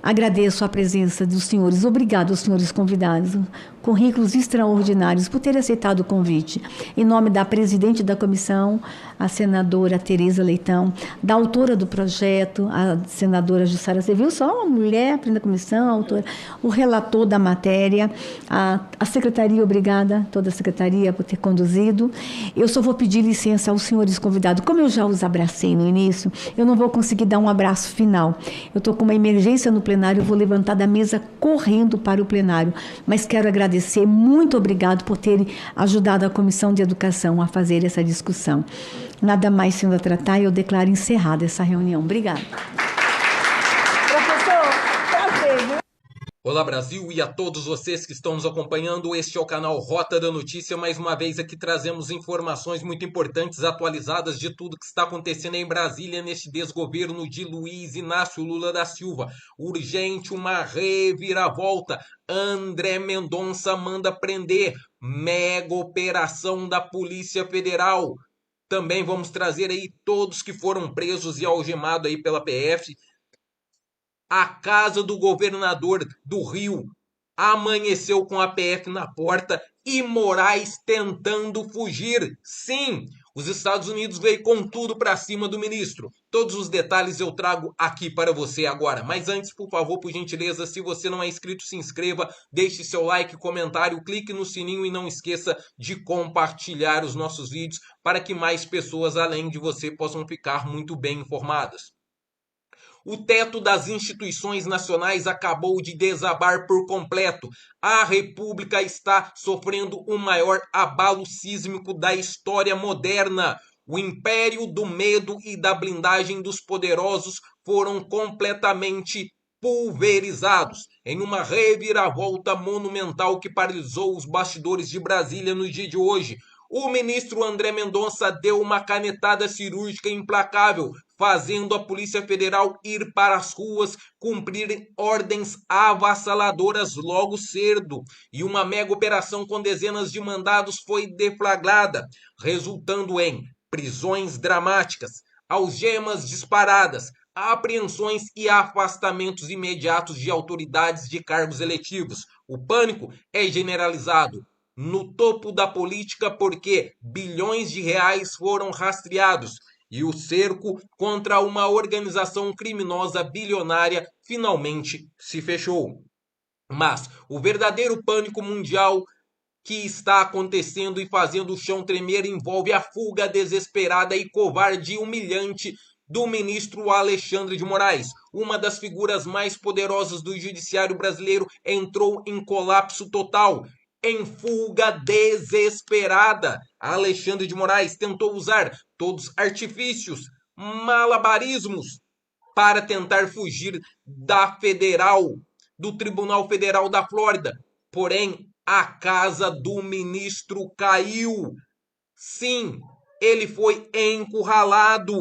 Agradeço a presença dos senhores, obrigado aos senhores convidados, currículos extraordinários, por terem aceitado o convite. Em nome da presidente da comissão, a senadora Tereza Leitão, da autora do projeto, a senadora Jussara, você viu só uma mulher, presidente da comissão, autora, o relator da matéria, a secretaria, obrigada, toda a secretaria por ter conduzido. Eu só vou pedir licença aos senhores convidados. Como eu já os abracei no início, eu não vou conseguir dar um abraço final. Eu estou com uma emergência no plenário, eu vou levantar da mesa correndo para o plenário. Mas quero agradecer, muito obrigado por terem ajudado a Comissão de Educação a fazer essa discussão. Nada mais sendo a tratar, eu declaro encerrada essa reunião. Obrigada. Professor, prazer, viu? Olá, Brasil, e a todos vocês que estão nos acompanhando, este é o canal Rota da Notícia. Mais uma vez aqui trazemos informações muito importantes, atualizadas de tudo que está acontecendo em Brasília neste desgoverno de Luiz Inácio Lula da Silva. Urgente, uma reviravolta. André Mendonça manda prender. Mega operação da Polícia Federal. Também vamos trazer aí todos que foram presos e algemados aí pela PF. A casa do governador do Rio amanheceu com a PF na porta e Moraes tentando fugir. Sim, os Estados Unidos veio com tudo para cima do ministro. Todos os detalhes eu trago aqui para você agora. Mas antes, por favor, por gentileza, se você não é inscrito, se inscreva, deixe seu like, comentário, clique no sininho e não esqueça de compartilhar os nossos vídeos para que mais pessoas, além de você, possam ficar muito bem informadas. O teto das instituições nacionais acabou de desabar por completo. A República está sofrendo o maior abalo sísmico da história moderna. O império do medo e da blindagem dos poderosos foram completamente pulverizados em uma reviravolta monumental que paralisou os bastidores de Brasília no dia de hoje. O ministro André Mendonça deu uma canetada cirúrgica implacável, fazendo a Polícia Federal ir para as ruas cumprir ordens avassaladoras logo cedo. E uma mega operação com dezenas de mandados foi deflagrada, resultando em prisões dramáticas, algemas disparadas, apreensões e afastamentos imediatos de autoridades de cargos eletivos. O pânico é generalizado no topo da política porque bilhões de reais foram rastreados e o cerco contra uma organização criminosa bilionária finalmente se fechou. Mas o verdadeiro pânico mundial que está acontecendo e fazendo o chão tremer envolve a fuga desesperada e covarde e humilhante do ministro Alexandre de Moraes. Uma das figuras mais poderosas do judiciário brasileiro entrou em colapso total, em fuga desesperada. Alexandre de Moraes tentou usar todos os artifícios, malabarismos para tentar fugir do Tribunal Federal da Flórida. Porém, a casa do ministro caiu. Sim, ele foi encurralado.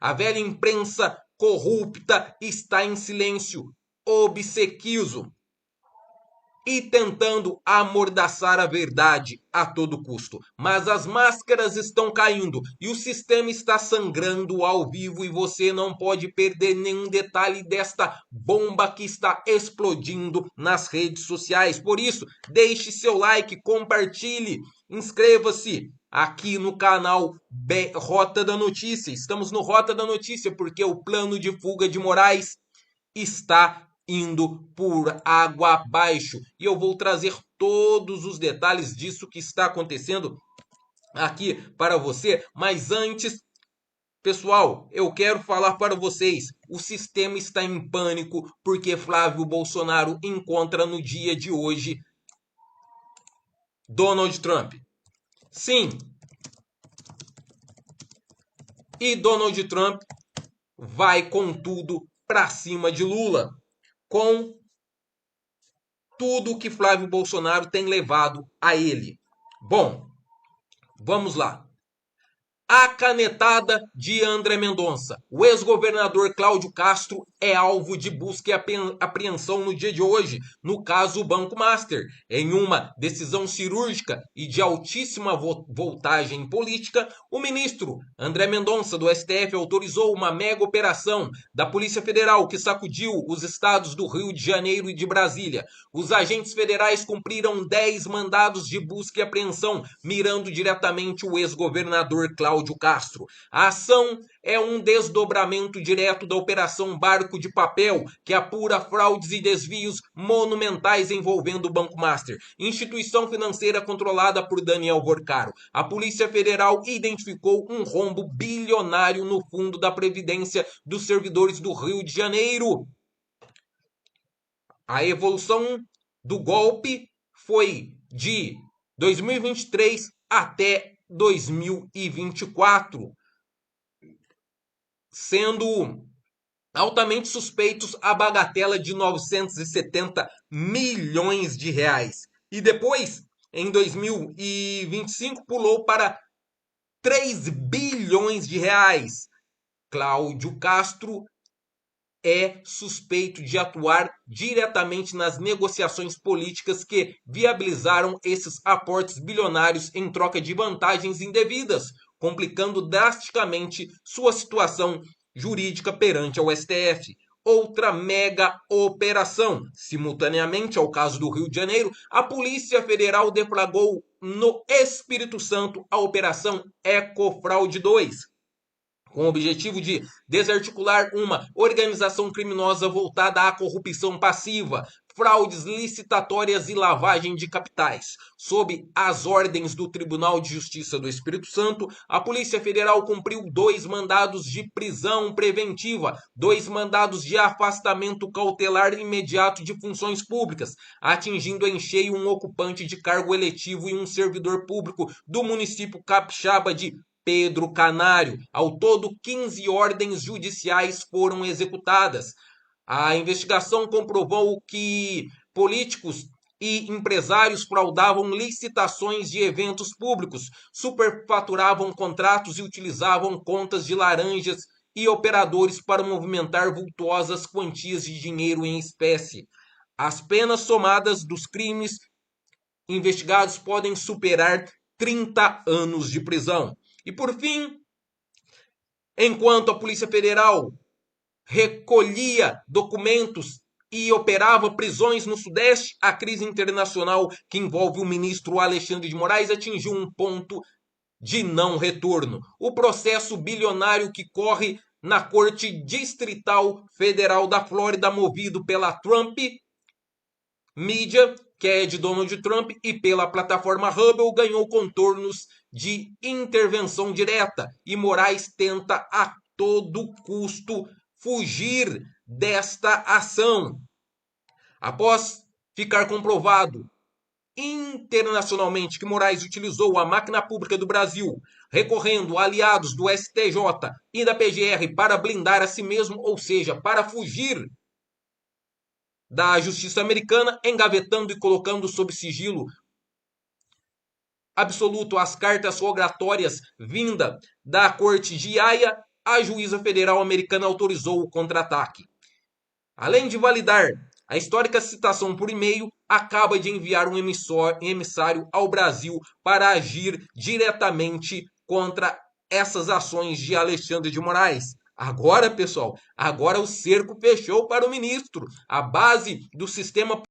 A velha imprensa corrupta está em silêncio, obsequioso e tentando amordaçar a verdade a todo custo. Mas as máscaras estão caindo e o sistema está sangrando ao vivo e você não pode perder nenhum detalhe desta bomba que está explodindo nas redes sociais. Por isso, deixe seu like, compartilhe, inscreva-se aqui no canal Rota da Notícia. Estamos no Rota da Notícia porque o plano de fuga de Moraes está indo por água abaixo. E eu vou trazer todos os detalhes disso que está acontecendo aqui para você. Mas antes, pessoal, eu quero falar para vocês. O sistema está em pânico porque Flávio Bolsonaro encontra no dia de hoje Donald Trump. Sim. E Donald Trump vai com tudo para cima de Lula, com tudo que Flávio Bolsonaro tem levado a ele. Bom, vamos lá. A canetada de André Mendonça. O ex-governador Cláudio Castro é alvo de busca e apreensão no dia de hoje, no caso Banco Master. Em uma decisão cirúrgica e de altíssima voltagem política, o ministro André Mendonça, do STF, autorizou uma mega operação da Polícia Federal que sacudiu os estados do Rio de Janeiro e de Brasília. Os agentes federais cumpriram 10 mandados de busca e apreensão, mirando diretamente o ex-governador Cláudio Castro. A ação é um desdobramento direto da Operação Barco de Papel, que apura fraudes e desvios monumentais envolvendo o Banco Master, instituição financeira controlada por Daniel Vorcaro. A Polícia Federal identificou um rombo bilionário no Fundo da Previdência dos Servidores do Rio de Janeiro. A evolução do golpe foi de 2023 até 2024, sendo altamente suspeitos a bagatela de 970 milhões de reais. E depois, em 2025, pulou para 3 bilhões de reais. Cláudio Castro é suspeito de atuar diretamente nas negociações políticas que viabilizaram esses aportes bilionários em troca de vantagens indevidas, complicando drasticamente sua situação jurídica perante ao STF. Outra mega operação. Simultaneamente ao caso do Rio de Janeiro, a Polícia Federal deflagrou no Espírito Santo a Operação Ecofraude 2, com o objetivo de desarticular uma organização criminosa voltada à corrupção passiva, fraudes licitatórias e lavagem de capitais. Sob as ordens do Tribunal de Justiça do Espírito Santo, a Polícia Federal cumpriu 2 mandados de prisão preventiva, 2 mandados de afastamento cautelar imediato de funções públicas, atingindo em cheio um ocupante de cargo eletivo e um servidor público do município capixaba de Pedro Canário. Ao todo, 15 ordens judiciais foram executadas. A investigação comprovou que políticos e empresários fraudavam licitações de eventos públicos, superfaturavam contratos e utilizavam contas de laranjas e operadores para movimentar vultuosas quantias de dinheiro em espécie. As penas somadas dos crimes investigados podem superar 30 anos de prisão. E por fim, enquanto a Polícia Federal recolhia documentos e operava prisões no Sudeste, a crise internacional que envolve o ministro Alexandre de Moraes atingiu um ponto de não retorno. O processo bilionário que corre na Corte Distrital Federal da Flórida, movido pela Trump Media, que é de Donald Trump, e pela plataforma Hubble, ganhou contornos de intervenção direta, e Moraes tenta a todo custo fugir desta ação. Após ficar comprovado internacionalmente que Moraes utilizou a máquina pública do Brasil, recorrendo a aliados do STJ e da PGR para blindar a si mesmo, ou seja, para fugir da justiça americana, engavetando e colocando sob sigilo absoluto as cartas rogatórias vinda da Corte de Haia, a juíza federal americana autorizou o contra-ataque. Além de validar a histórica citação por e-mail, acaba de enviar um emissário ao Brasil para agir diretamente contra essas ações de Alexandre de Moraes. Agora, pessoal, agora o cerco fechou para o ministro. A base do sistema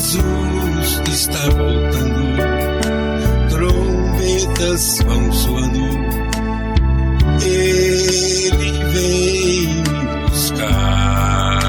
Jesus está voltando, trombetas vão soando, Ele vem me buscar.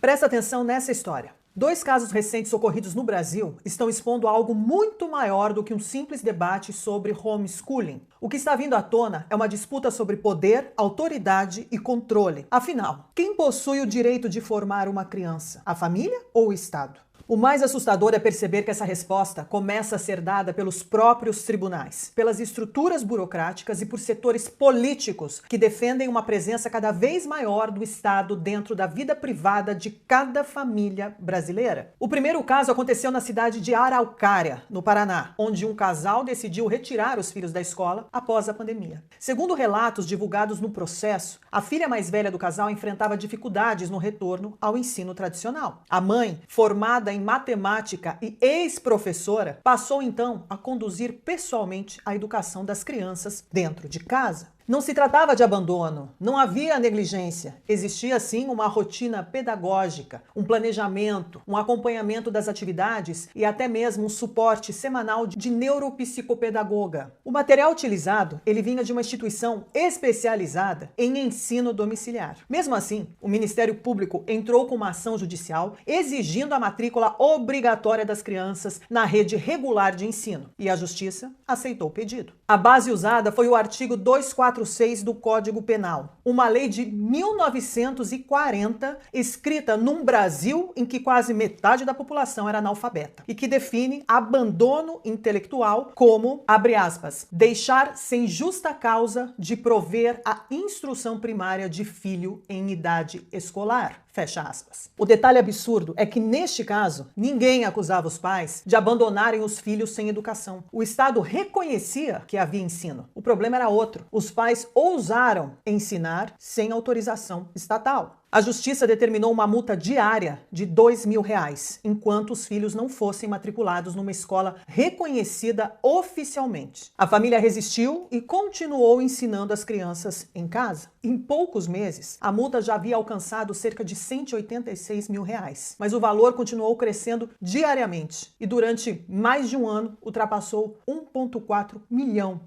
Presta atenção nessa história. 2 casos recentes ocorridos no Brasil estão expondo algo muito maior do que um simples debate sobre homeschooling. O que está vindo à tona é uma disputa sobre poder, autoridade e controle. Afinal, quem possui o direito de formar uma criança? A família ou o Estado? O mais assustador é perceber que essa resposta começa a ser dada pelos próprios tribunais, pelas estruturas burocráticas e por setores políticos que defendem uma presença cada vez maior do Estado dentro da vida privada de cada família brasileira. O primeiro caso aconteceu na cidade de Araucária, no Paraná, onde um casal decidiu retirar os filhos da escola após a pandemia. Segundo relatos divulgados no processo, a filha mais velha do casal enfrentava dificuldades no retorno ao ensino tradicional. A mãe, formada em matemática e ex-professora, passou então a conduzir pessoalmente a educação das crianças dentro de casa. Não se tratava de abandono, não havia negligência. Existia sim uma rotina pedagógica, um planejamento, um acompanhamento das atividades e até mesmo um suporte semanal de neuropsicopedagoga. O material utilizado, ele vinha de uma instituição especializada em ensino domiciliar. Mesmo assim, o Ministério Público entrou com uma ação judicial exigindo a matrícula obrigatória das crianças na rede regular de ensino, e a Justiça aceitou o pedido. A base usada foi o artigo 246 do Código Penal, uma lei de 1940, escrita num Brasil em que quase metade da população era analfabeta, e que define abandono intelectual como, abre aspas, deixar sem justa causa de prover a instrução primária de filho em idade escolar. Fecha aspas. O detalhe absurdo é que, neste caso, ninguém acusava os pais de abandonarem os filhos sem educação. O Estado reconhecia que havia ensino. O problema era outro. Os pais ousaram ensinar sem autorização estatal. A justiça determinou uma multa diária de R$2.000, enquanto os filhos não fossem matriculados numa escola reconhecida oficialmente. A família resistiu e continuou ensinando as crianças em casa. Em poucos meses, a multa já havia alcançado cerca de R$186 mil, mas o valor continuou crescendo diariamente e durante mais de um ano ultrapassou R$1,4 milhão.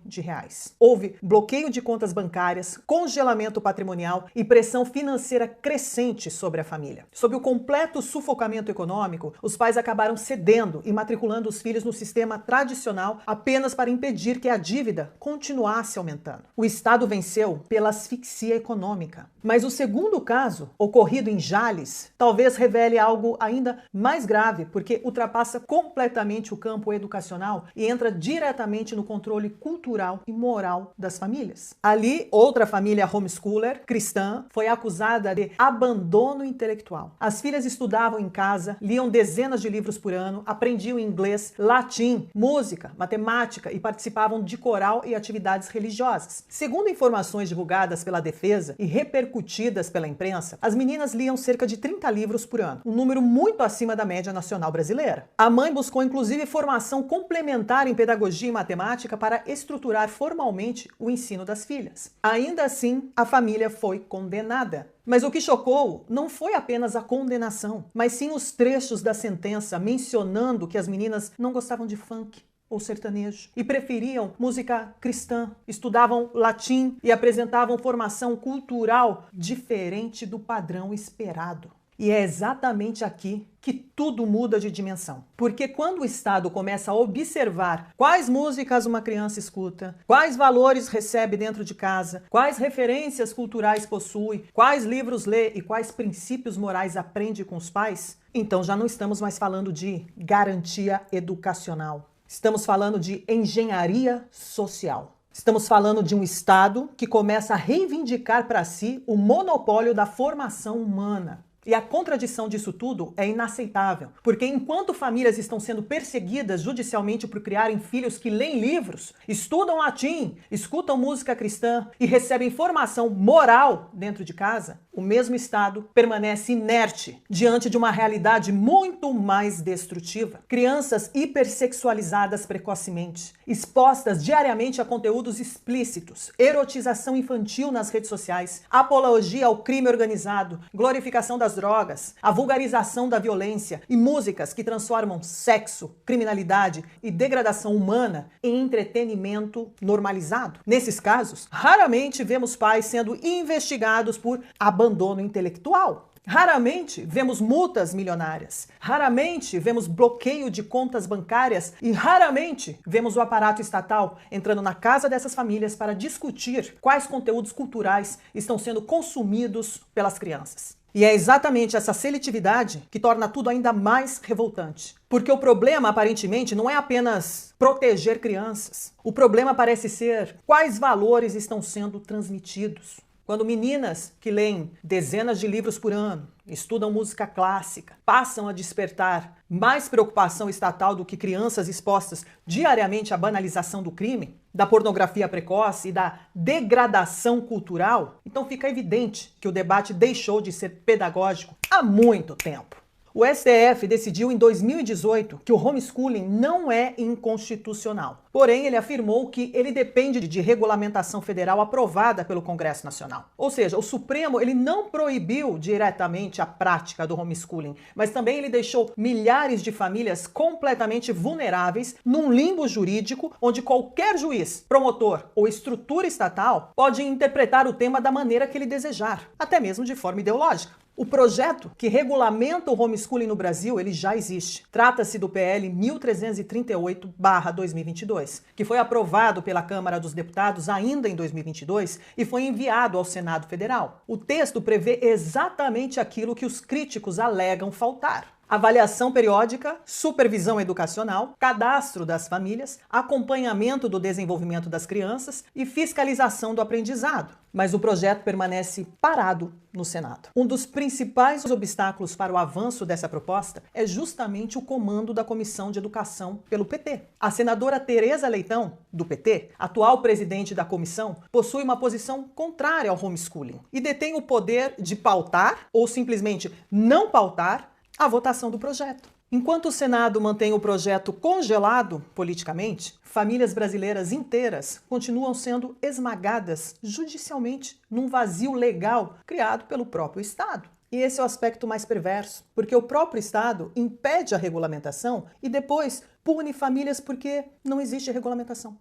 Houve bloqueio de contas bancárias, congelamento patrimonial e pressão financeira crescente sobre a família. Sob o completo sufocamento econômico, os pais acabaram cedendo e matriculando os filhos no sistema tradicional apenas para impedir que a dívida continuasse aumentando. O Estado venceu pela asfixia econômica. Mas o segundo caso, ocorrido em Jales, talvez revele algo ainda mais grave, porque ultrapassa completamente o campo educacional e entra diretamente no controle cultural e moral das famílias. Ali, outra família homeschooler cristã foi acusada de abandono intelectual. As filhas estudavam em casa, liam dezenas de livros por ano, aprendiam inglês, latim, música, matemática e participavam de coral e atividades religiosas. Segundo informações divulgadas pela defesa e repercutidas pela imprensa, as meninas liam cerca de 30 livros por ano, um número muito acima da média nacional brasileira. A mãe buscou inclusive formação complementar em pedagogia e matemática para estruturar formalmente o ensino das filhas. Ainda assim, a família foi condenada. Mas o que chocou não foi apenas a condenação, mas sim os trechos da sentença mencionando que as meninas não gostavam de funk ou sertanejo e preferiam música cristã, estudavam latim e apresentavam formação cultural diferente do padrão esperado. E é exatamente aqui que tudo muda de dimensão. Porque quando o Estado começa a observar quais músicas uma criança escuta, quais valores recebe dentro de casa, quais referências culturais possui, quais livros lê e quais princípios morais aprende com os pais, então já não estamos mais falando de garantia educacional. Estamos falando de engenharia social. Estamos falando de um Estado que começa a reivindicar para si o monopólio da formação humana. E a contradição disso tudo é inaceitável, porque enquanto famílias estão sendo perseguidas judicialmente por criarem filhos que leem livros, estudam latim, escutam música cristã e recebem formação moral dentro de casa, o mesmo Estado permanece inerte diante de uma realidade muito mais destrutiva. Crianças hipersexualizadas precocemente, expostas diariamente a conteúdos explícitos, erotização infantil nas redes sociais, apologia ao crime organizado, glorificação das drogas, a vulgarização da violência e músicas que transformam sexo, criminalidade e degradação humana em entretenimento normalizado. Nesses casos, raramente vemos pais sendo investigados por abandono intelectual. Raramente vemos multas milionárias, raramente vemos bloqueio de contas bancárias e raramente vemos o aparato estatal entrando na casa dessas famílias para discutir quais conteúdos culturais estão sendo consumidos pelas crianças. E é exatamente essa seletividade que torna tudo ainda mais revoltante. Porque o problema, aparentemente, não é apenas proteger crianças. O problema parece ser quais valores estão sendo transmitidos. Quando meninas que leem dezenas de livros por ano, estudam música clássica, passam a despertar mais preocupação estatal do que crianças expostas diariamente à banalização do crime, da pornografia precoce e da degradação cultural, então fica evidente que o debate deixou de ser pedagógico há muito tempo. O STF decidiu em 2018 que o homeschooling não é inconstitucional. Porém, ele afirmou que ele depende de regulamentação federal aprovada pelo Congresso Nacional. Ou seja, o Supremo ele não proibiu diretamente a prática do homeschooling, mas também ele deixou milhares de famílias completamente vulneráveis num limbo jurídico onde qualquer juiz, promotor ou estrutura estatal pode interpretar o tema da maneira que ele desejar, até mesmo de forma ideológica. O projeto que regulamenta o homeschooling no Brasil, ele já existe. Trata-se do PL 1338/2022, que foi aprovado pela Câmara dos Deputados ainda em 2022 e foi enviado ao Senado Federal. O texto prevê exatamente aquilo que os críticos alegam faltar. avaliação periódica, supervisão educacional, cadastro das famílias, acompanhamento do desenvolvimento das crianças e fiscalização do aprendizado. Mas o projeto permanece parado no Senado. Um dos principais obstáculos para o avanço dessa proposta é justamente o comando da Comissão de Educação pelo PT. A senadora Tereza Leitão, do PT, atual presidente da comissão, possui uma posição contrária ao homeschooling e detém o poder de pautar ou simplesmente não pautar a votação do projeto. Enquanto o Senado mantém o projeto congelado politicamente, famílias brasileiras inteiras continuam sendo esmagadas judicialmente num vazio legal criado pelo próprio Estado. E esse é o aspecto mais perverso, porque o próprio Estado impede a regulamentação e depois pune famílias porque não existe regulamentação.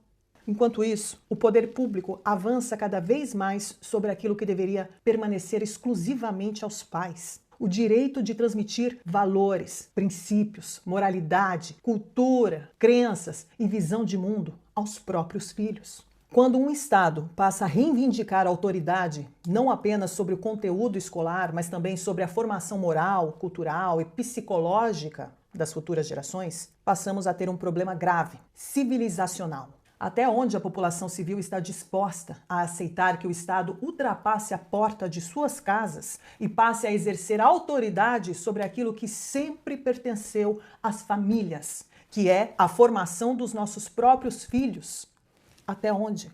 Enquanto isso, o poder público avança cada vez mais sobre aquilo que deveria permanecer exclusivamente aos pais. O direito de transmitir valores, princípios, moralidade, cultura, crenças e visão de mundo aos próprios filhos. Quando um Estado passa a reivindicar a autoridade, não apenas sobre o conteúdo escolar, mas também sobre a formação moral, cultural e psicológica das futuras gerações, passamos a ter um problema grave, civilizacional. Até onde a população civil está disposta a aceitar que o Estado ultrapasse a porta de suas casas e passe a exercer autoridade sobre aquilo que sempre pertenceu às famílias, que é a formação dos nossos próprios filhos? Até onde?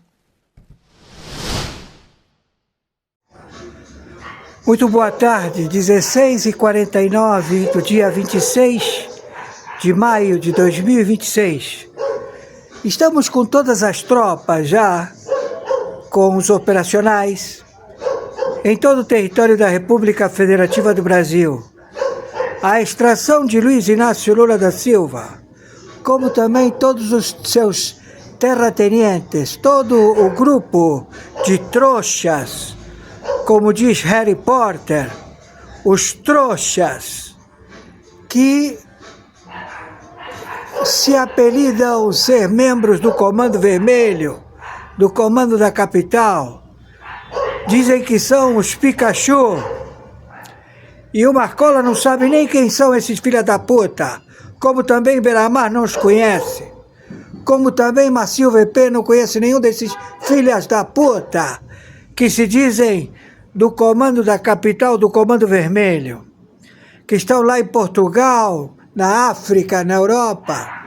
Muito boa tarde, 16h49 do dia 26 de maio de 2026. Estamos com todas as tropas já, com os operacionais, em todo o território da República Federativa do Brasil. A extração de Luiz Inácio Lula da Silva, como também todos os seus terratenientes, todo o grupo de trouxas, como diz Harry Potter, os trouxas que se apelidam ser membros do Comando Vermelho, do Comando da Capital, dizem que são os Pikachu, e o Marcola não sabe nem quem são esses filha da puta, como também Beramar não os conhece, como também Macio VP não conhece nenhum desses filhas da puta, que se dizem do Comando da Capital, do Comando Vermelho, que estão lá em Portugal, na África, na Europa,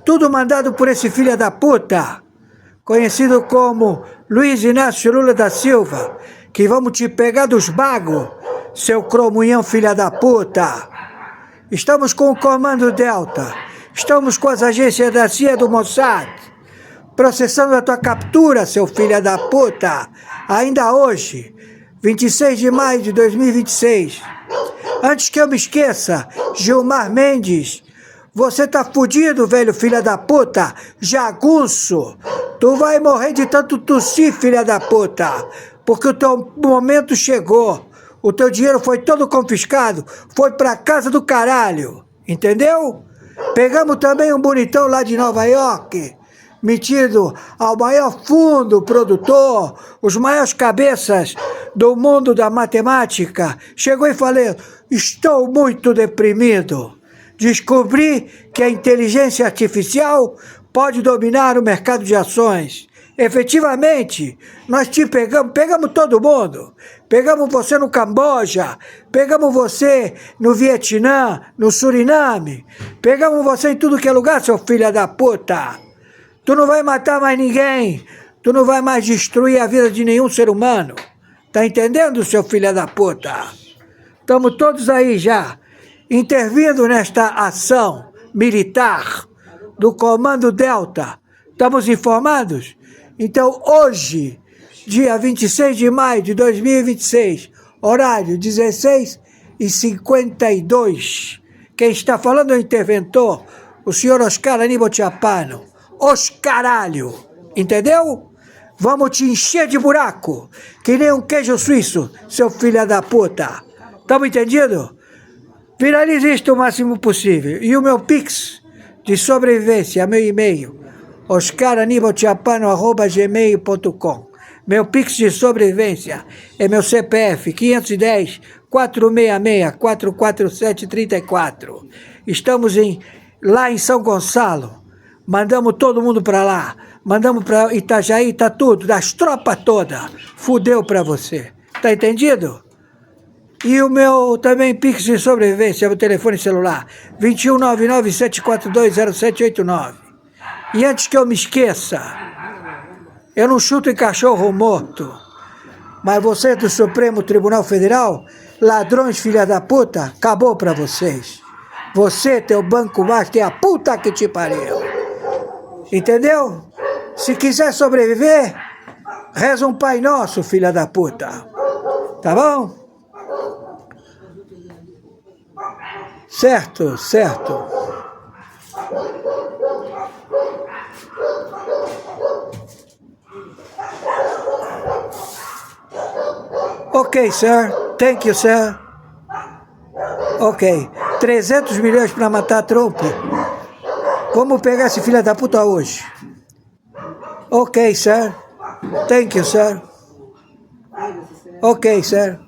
tudo mandado por esse filho da puta, conhecido como Luiz Inácio Lula da Silva, que vamos te pegar dos bagos, seu cromunhão filha da puta. Estamos com o Comando Delta, estamos com as agências da CIA do Mossad, processando a tua captura, seu filho da puta, ainda hoje, 26 de maio de 2026. Antes que eu me esqueça, Gilmar Mendes, você tá fudido, velho filha da puta, jagunço. Tu vai morrer de tanto tossir, filha da puta, porque o teu momento chegou. O teu dinheiro foi todo confiscado, foi pra casa do caralho, entendeu? Pegamos também um bonitão lá de Nova York, metido ao maior fundo produtor, os maiores cabeças do mundo da matemática. Chegou e falei, estou muito deprimido. Descobri que a inteligência artificial pode dominar o mercado de ações. Efetivamente, nós te pegamos todo mundo. Pegamos você no Camboja, pegamos você no Vietnã, no Suriname, pegamos você em tudo que é lugar, seu filho da puta. Tu não vai matar mais ninguém, tu não vai mais destruir a vida de nenhum ser humano. Tá entendendo, seu filho da puta? Estamos todos aí já, intervindo nesta ação militar do Comando Delta. Estamos informados? Então, hoje, dia 26 de maio de 2026, horário 16h52, quem está falando é o interventor, o senhor Oscar Aníbal Chapano. Os caralho, entendeu? Vamos te encher de buraco, que nem um queijo suíço, seu filho da puta. Estamos entendidos? Viralize isto o máximo possível. E o meu Pix de sobrevivência, meu e-mail, oscaranibalchapano@gmail.com. Meu Pix de sobrevivência é meu CPF 510 466-447-34. Estamos lá em São Gonçalo. Mandamos todo mundo para lá. Mandamos para Itajaí, tá tudo, das tropas todas. Fudeu para você. Tá entendido? E o meu também Pix de sobrevivência, meu telefone celular, 2199-742-0789. E antes que eu me esqueça, eu não chuto em cachorro morto, mas vocês do Supremo Tribunal Federal, ladrões filha da puta, acabou pra vocês. Você, teu Banco Master, é a puta que te pariu. Entendeu? Se quiser sobreviver, reza um Pai Nosso, filha da puta. Tá bom? Certo, certo. Ok, sir. Thank you, sir. Ok. 300 milhões para matar Trump. Vamos pegar esse filho da puta hoje. Ok, sir. Thank you, sir. Ok, sir.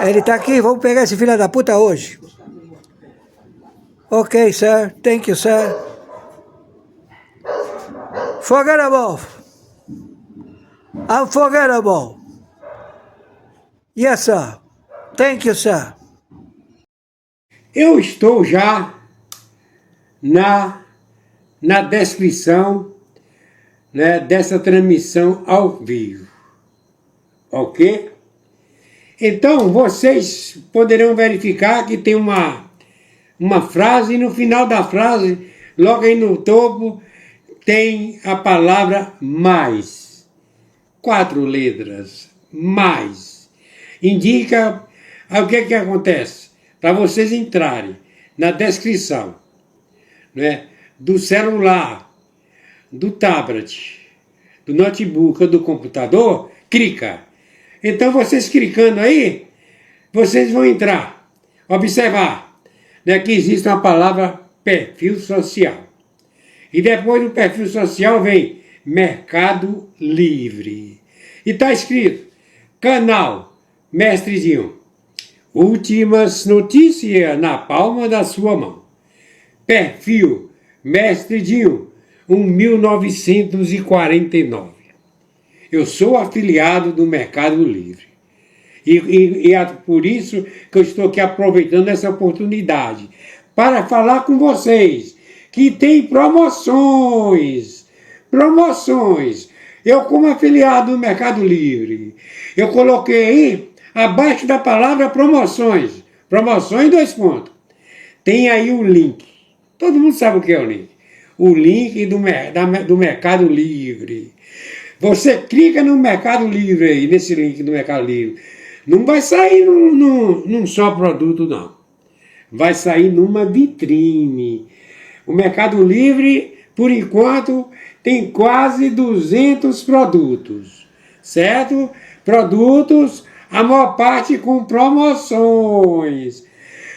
Ele tá aqui, vamos pegar esse filho da puta hoje. Ok, sir. Thank you, sir. Forgettable. Unforgettable. Yes, sir. Thank you, sir. Eu estou já na descrição, né, dessa transmissão ao vivo. Ok? Então, vocês poderão verificar que tem uma frase, e no final da frase, logo aí no topo, tem a palavra mais. 4 letras. Mais. Indica o que acontece. Para vocês entrarem na descrição, né, do celular, do tablet, do notebook ou do computador, clica. Então, vocês clicando aí, vocês vão entrar, observar, né, que existe uma palavra perfil social. E depois do perfil social vem Mercado Livre. E está escrito, canal Mestre Dinho. Últimas notícias na palma da sua mão. Perfil Mestre Dinho, 1949. Eu sou afiliado do Mercado Livre. E é por isso que eu estou aqui aproveitando essa oportunidade para falar com vocês que tem promoções. Promoções. Eu, como afiliado do Mercado Livre, eu coloquei aí, abaixo da palavra promoções. Promoções, 2 pontos. Tem aí o link. Todo mundo sabe o que é o link. O link do Mercado Livre. Você clica no Mercado Livre aí, nesse link do Mercado Livre. Não vai sair num só produto, não. Vai sair numa vitrine. O Mercado Livre, por enquanto, tem quase 200 produtos. Certo? Produtos, a maior parte com promoções.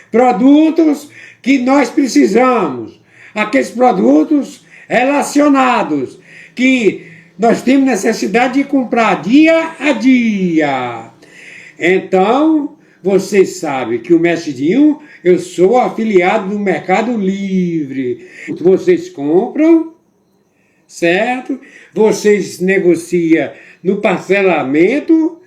Produtos que nós precisamos. Aqueles produtos relacionados que nós temos necessidade de comprar dia a dia. Então, vocês sabem que o Mestre Dinho, eu sou afiliado do Mercado Livre. Vocês compram, certo? Vocês negociam no parcelamento,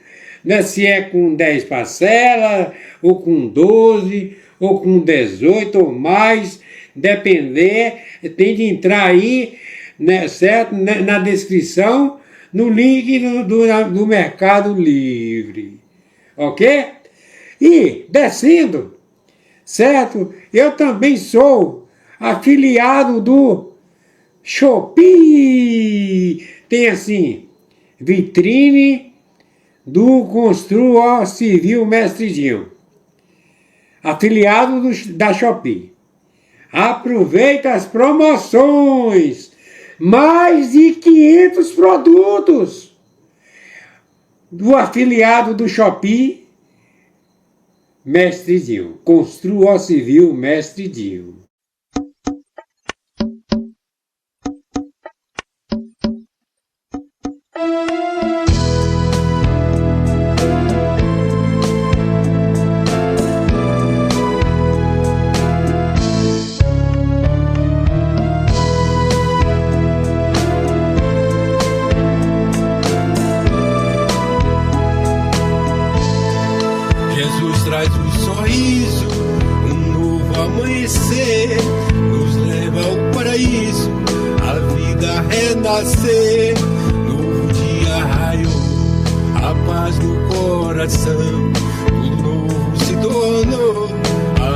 né? Se é com 10 parcelas, ou com 12, ou com 18 ou mais, depender, tem de entrar aí, né, certo? Na descrição, no link do Mercado Livre. Ok? E, descendo, certo? Eu também sou afiliado do Shopee. Tem assim, vitrine do Construa Civil Mestre Dinho. Afiliado da Shopee. Aproveita as promoções. Mais de 500 produtos do afiliado do Shopee Mestre Dinho. Construa Civil Mestre Dinho. traz um sorriso, um novo amanhecer, nos leva ao paraíso, a vida renascer. Novo dia raiou, a paz no coração, tudo novo se tornou,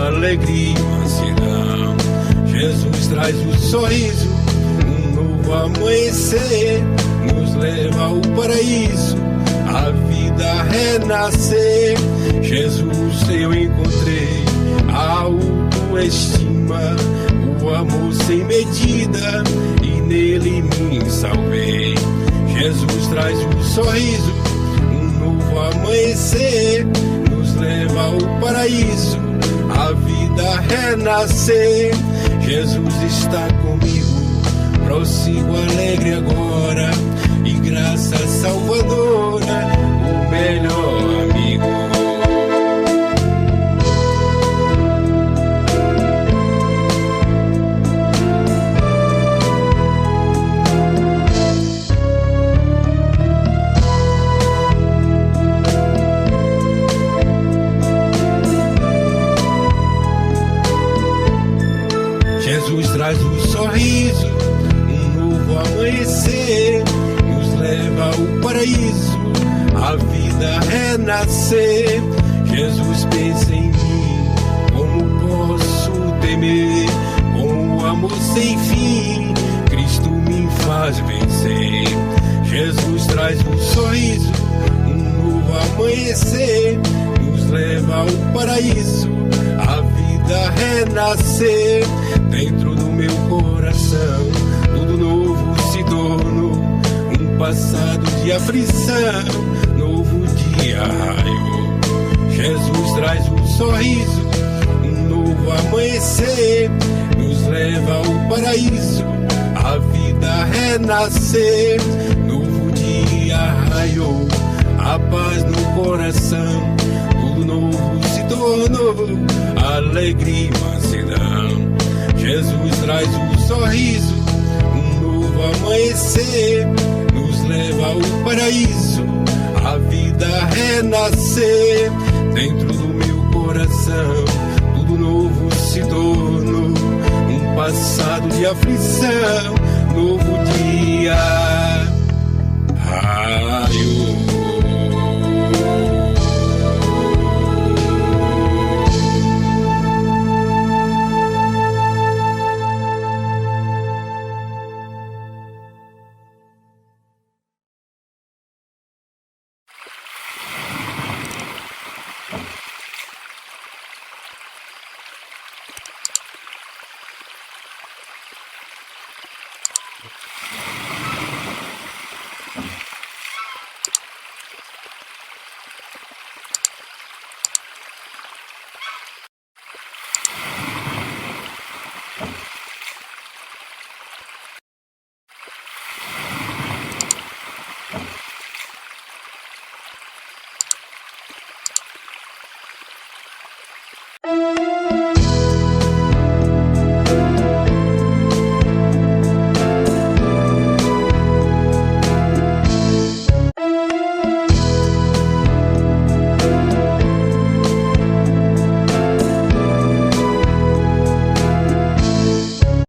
alegria e mansidão. Jesus traz um sorriso, um novo amanhecer, nos leva ao paraíso, a vida renascer. Jesus eu encontrei a autoestima, o amor sem medida, e nele me salvei. Jesus traz um sorriso, um novo amanhecer, nos leva ao paraíso, a vida renascer. Jesus está comigo, prossigo alegre agora, e graça salvadora, o melhor amigo. Jesus traz um sorriso, um novo amanhecer, nos leva ao paraíso, a vida renascer. Jesus pensa em mim, como posso temer, com o amor sem fim, Cristo me faz vencer. Jesus traz um sorriso, um novo amanhecer, nos leva ao paraíso, a vida renascer. Dentro do meu coração, tudo novo se tornou, um passado de aflição, novo dia raiou. Jesus traz um sorriso, um novo amanhecer, nos leva ao paraíso, a vida renascer. Novo dia raiou, a paz no coração, tudo novo se tornou, alegria e mansidão. Jesus traz um sorriso, um novo amanhecer, nos leva ao paraíso, a vida renascer. Dentro do meu coração, tudo novo se tornou, um passado de aflição, novo dia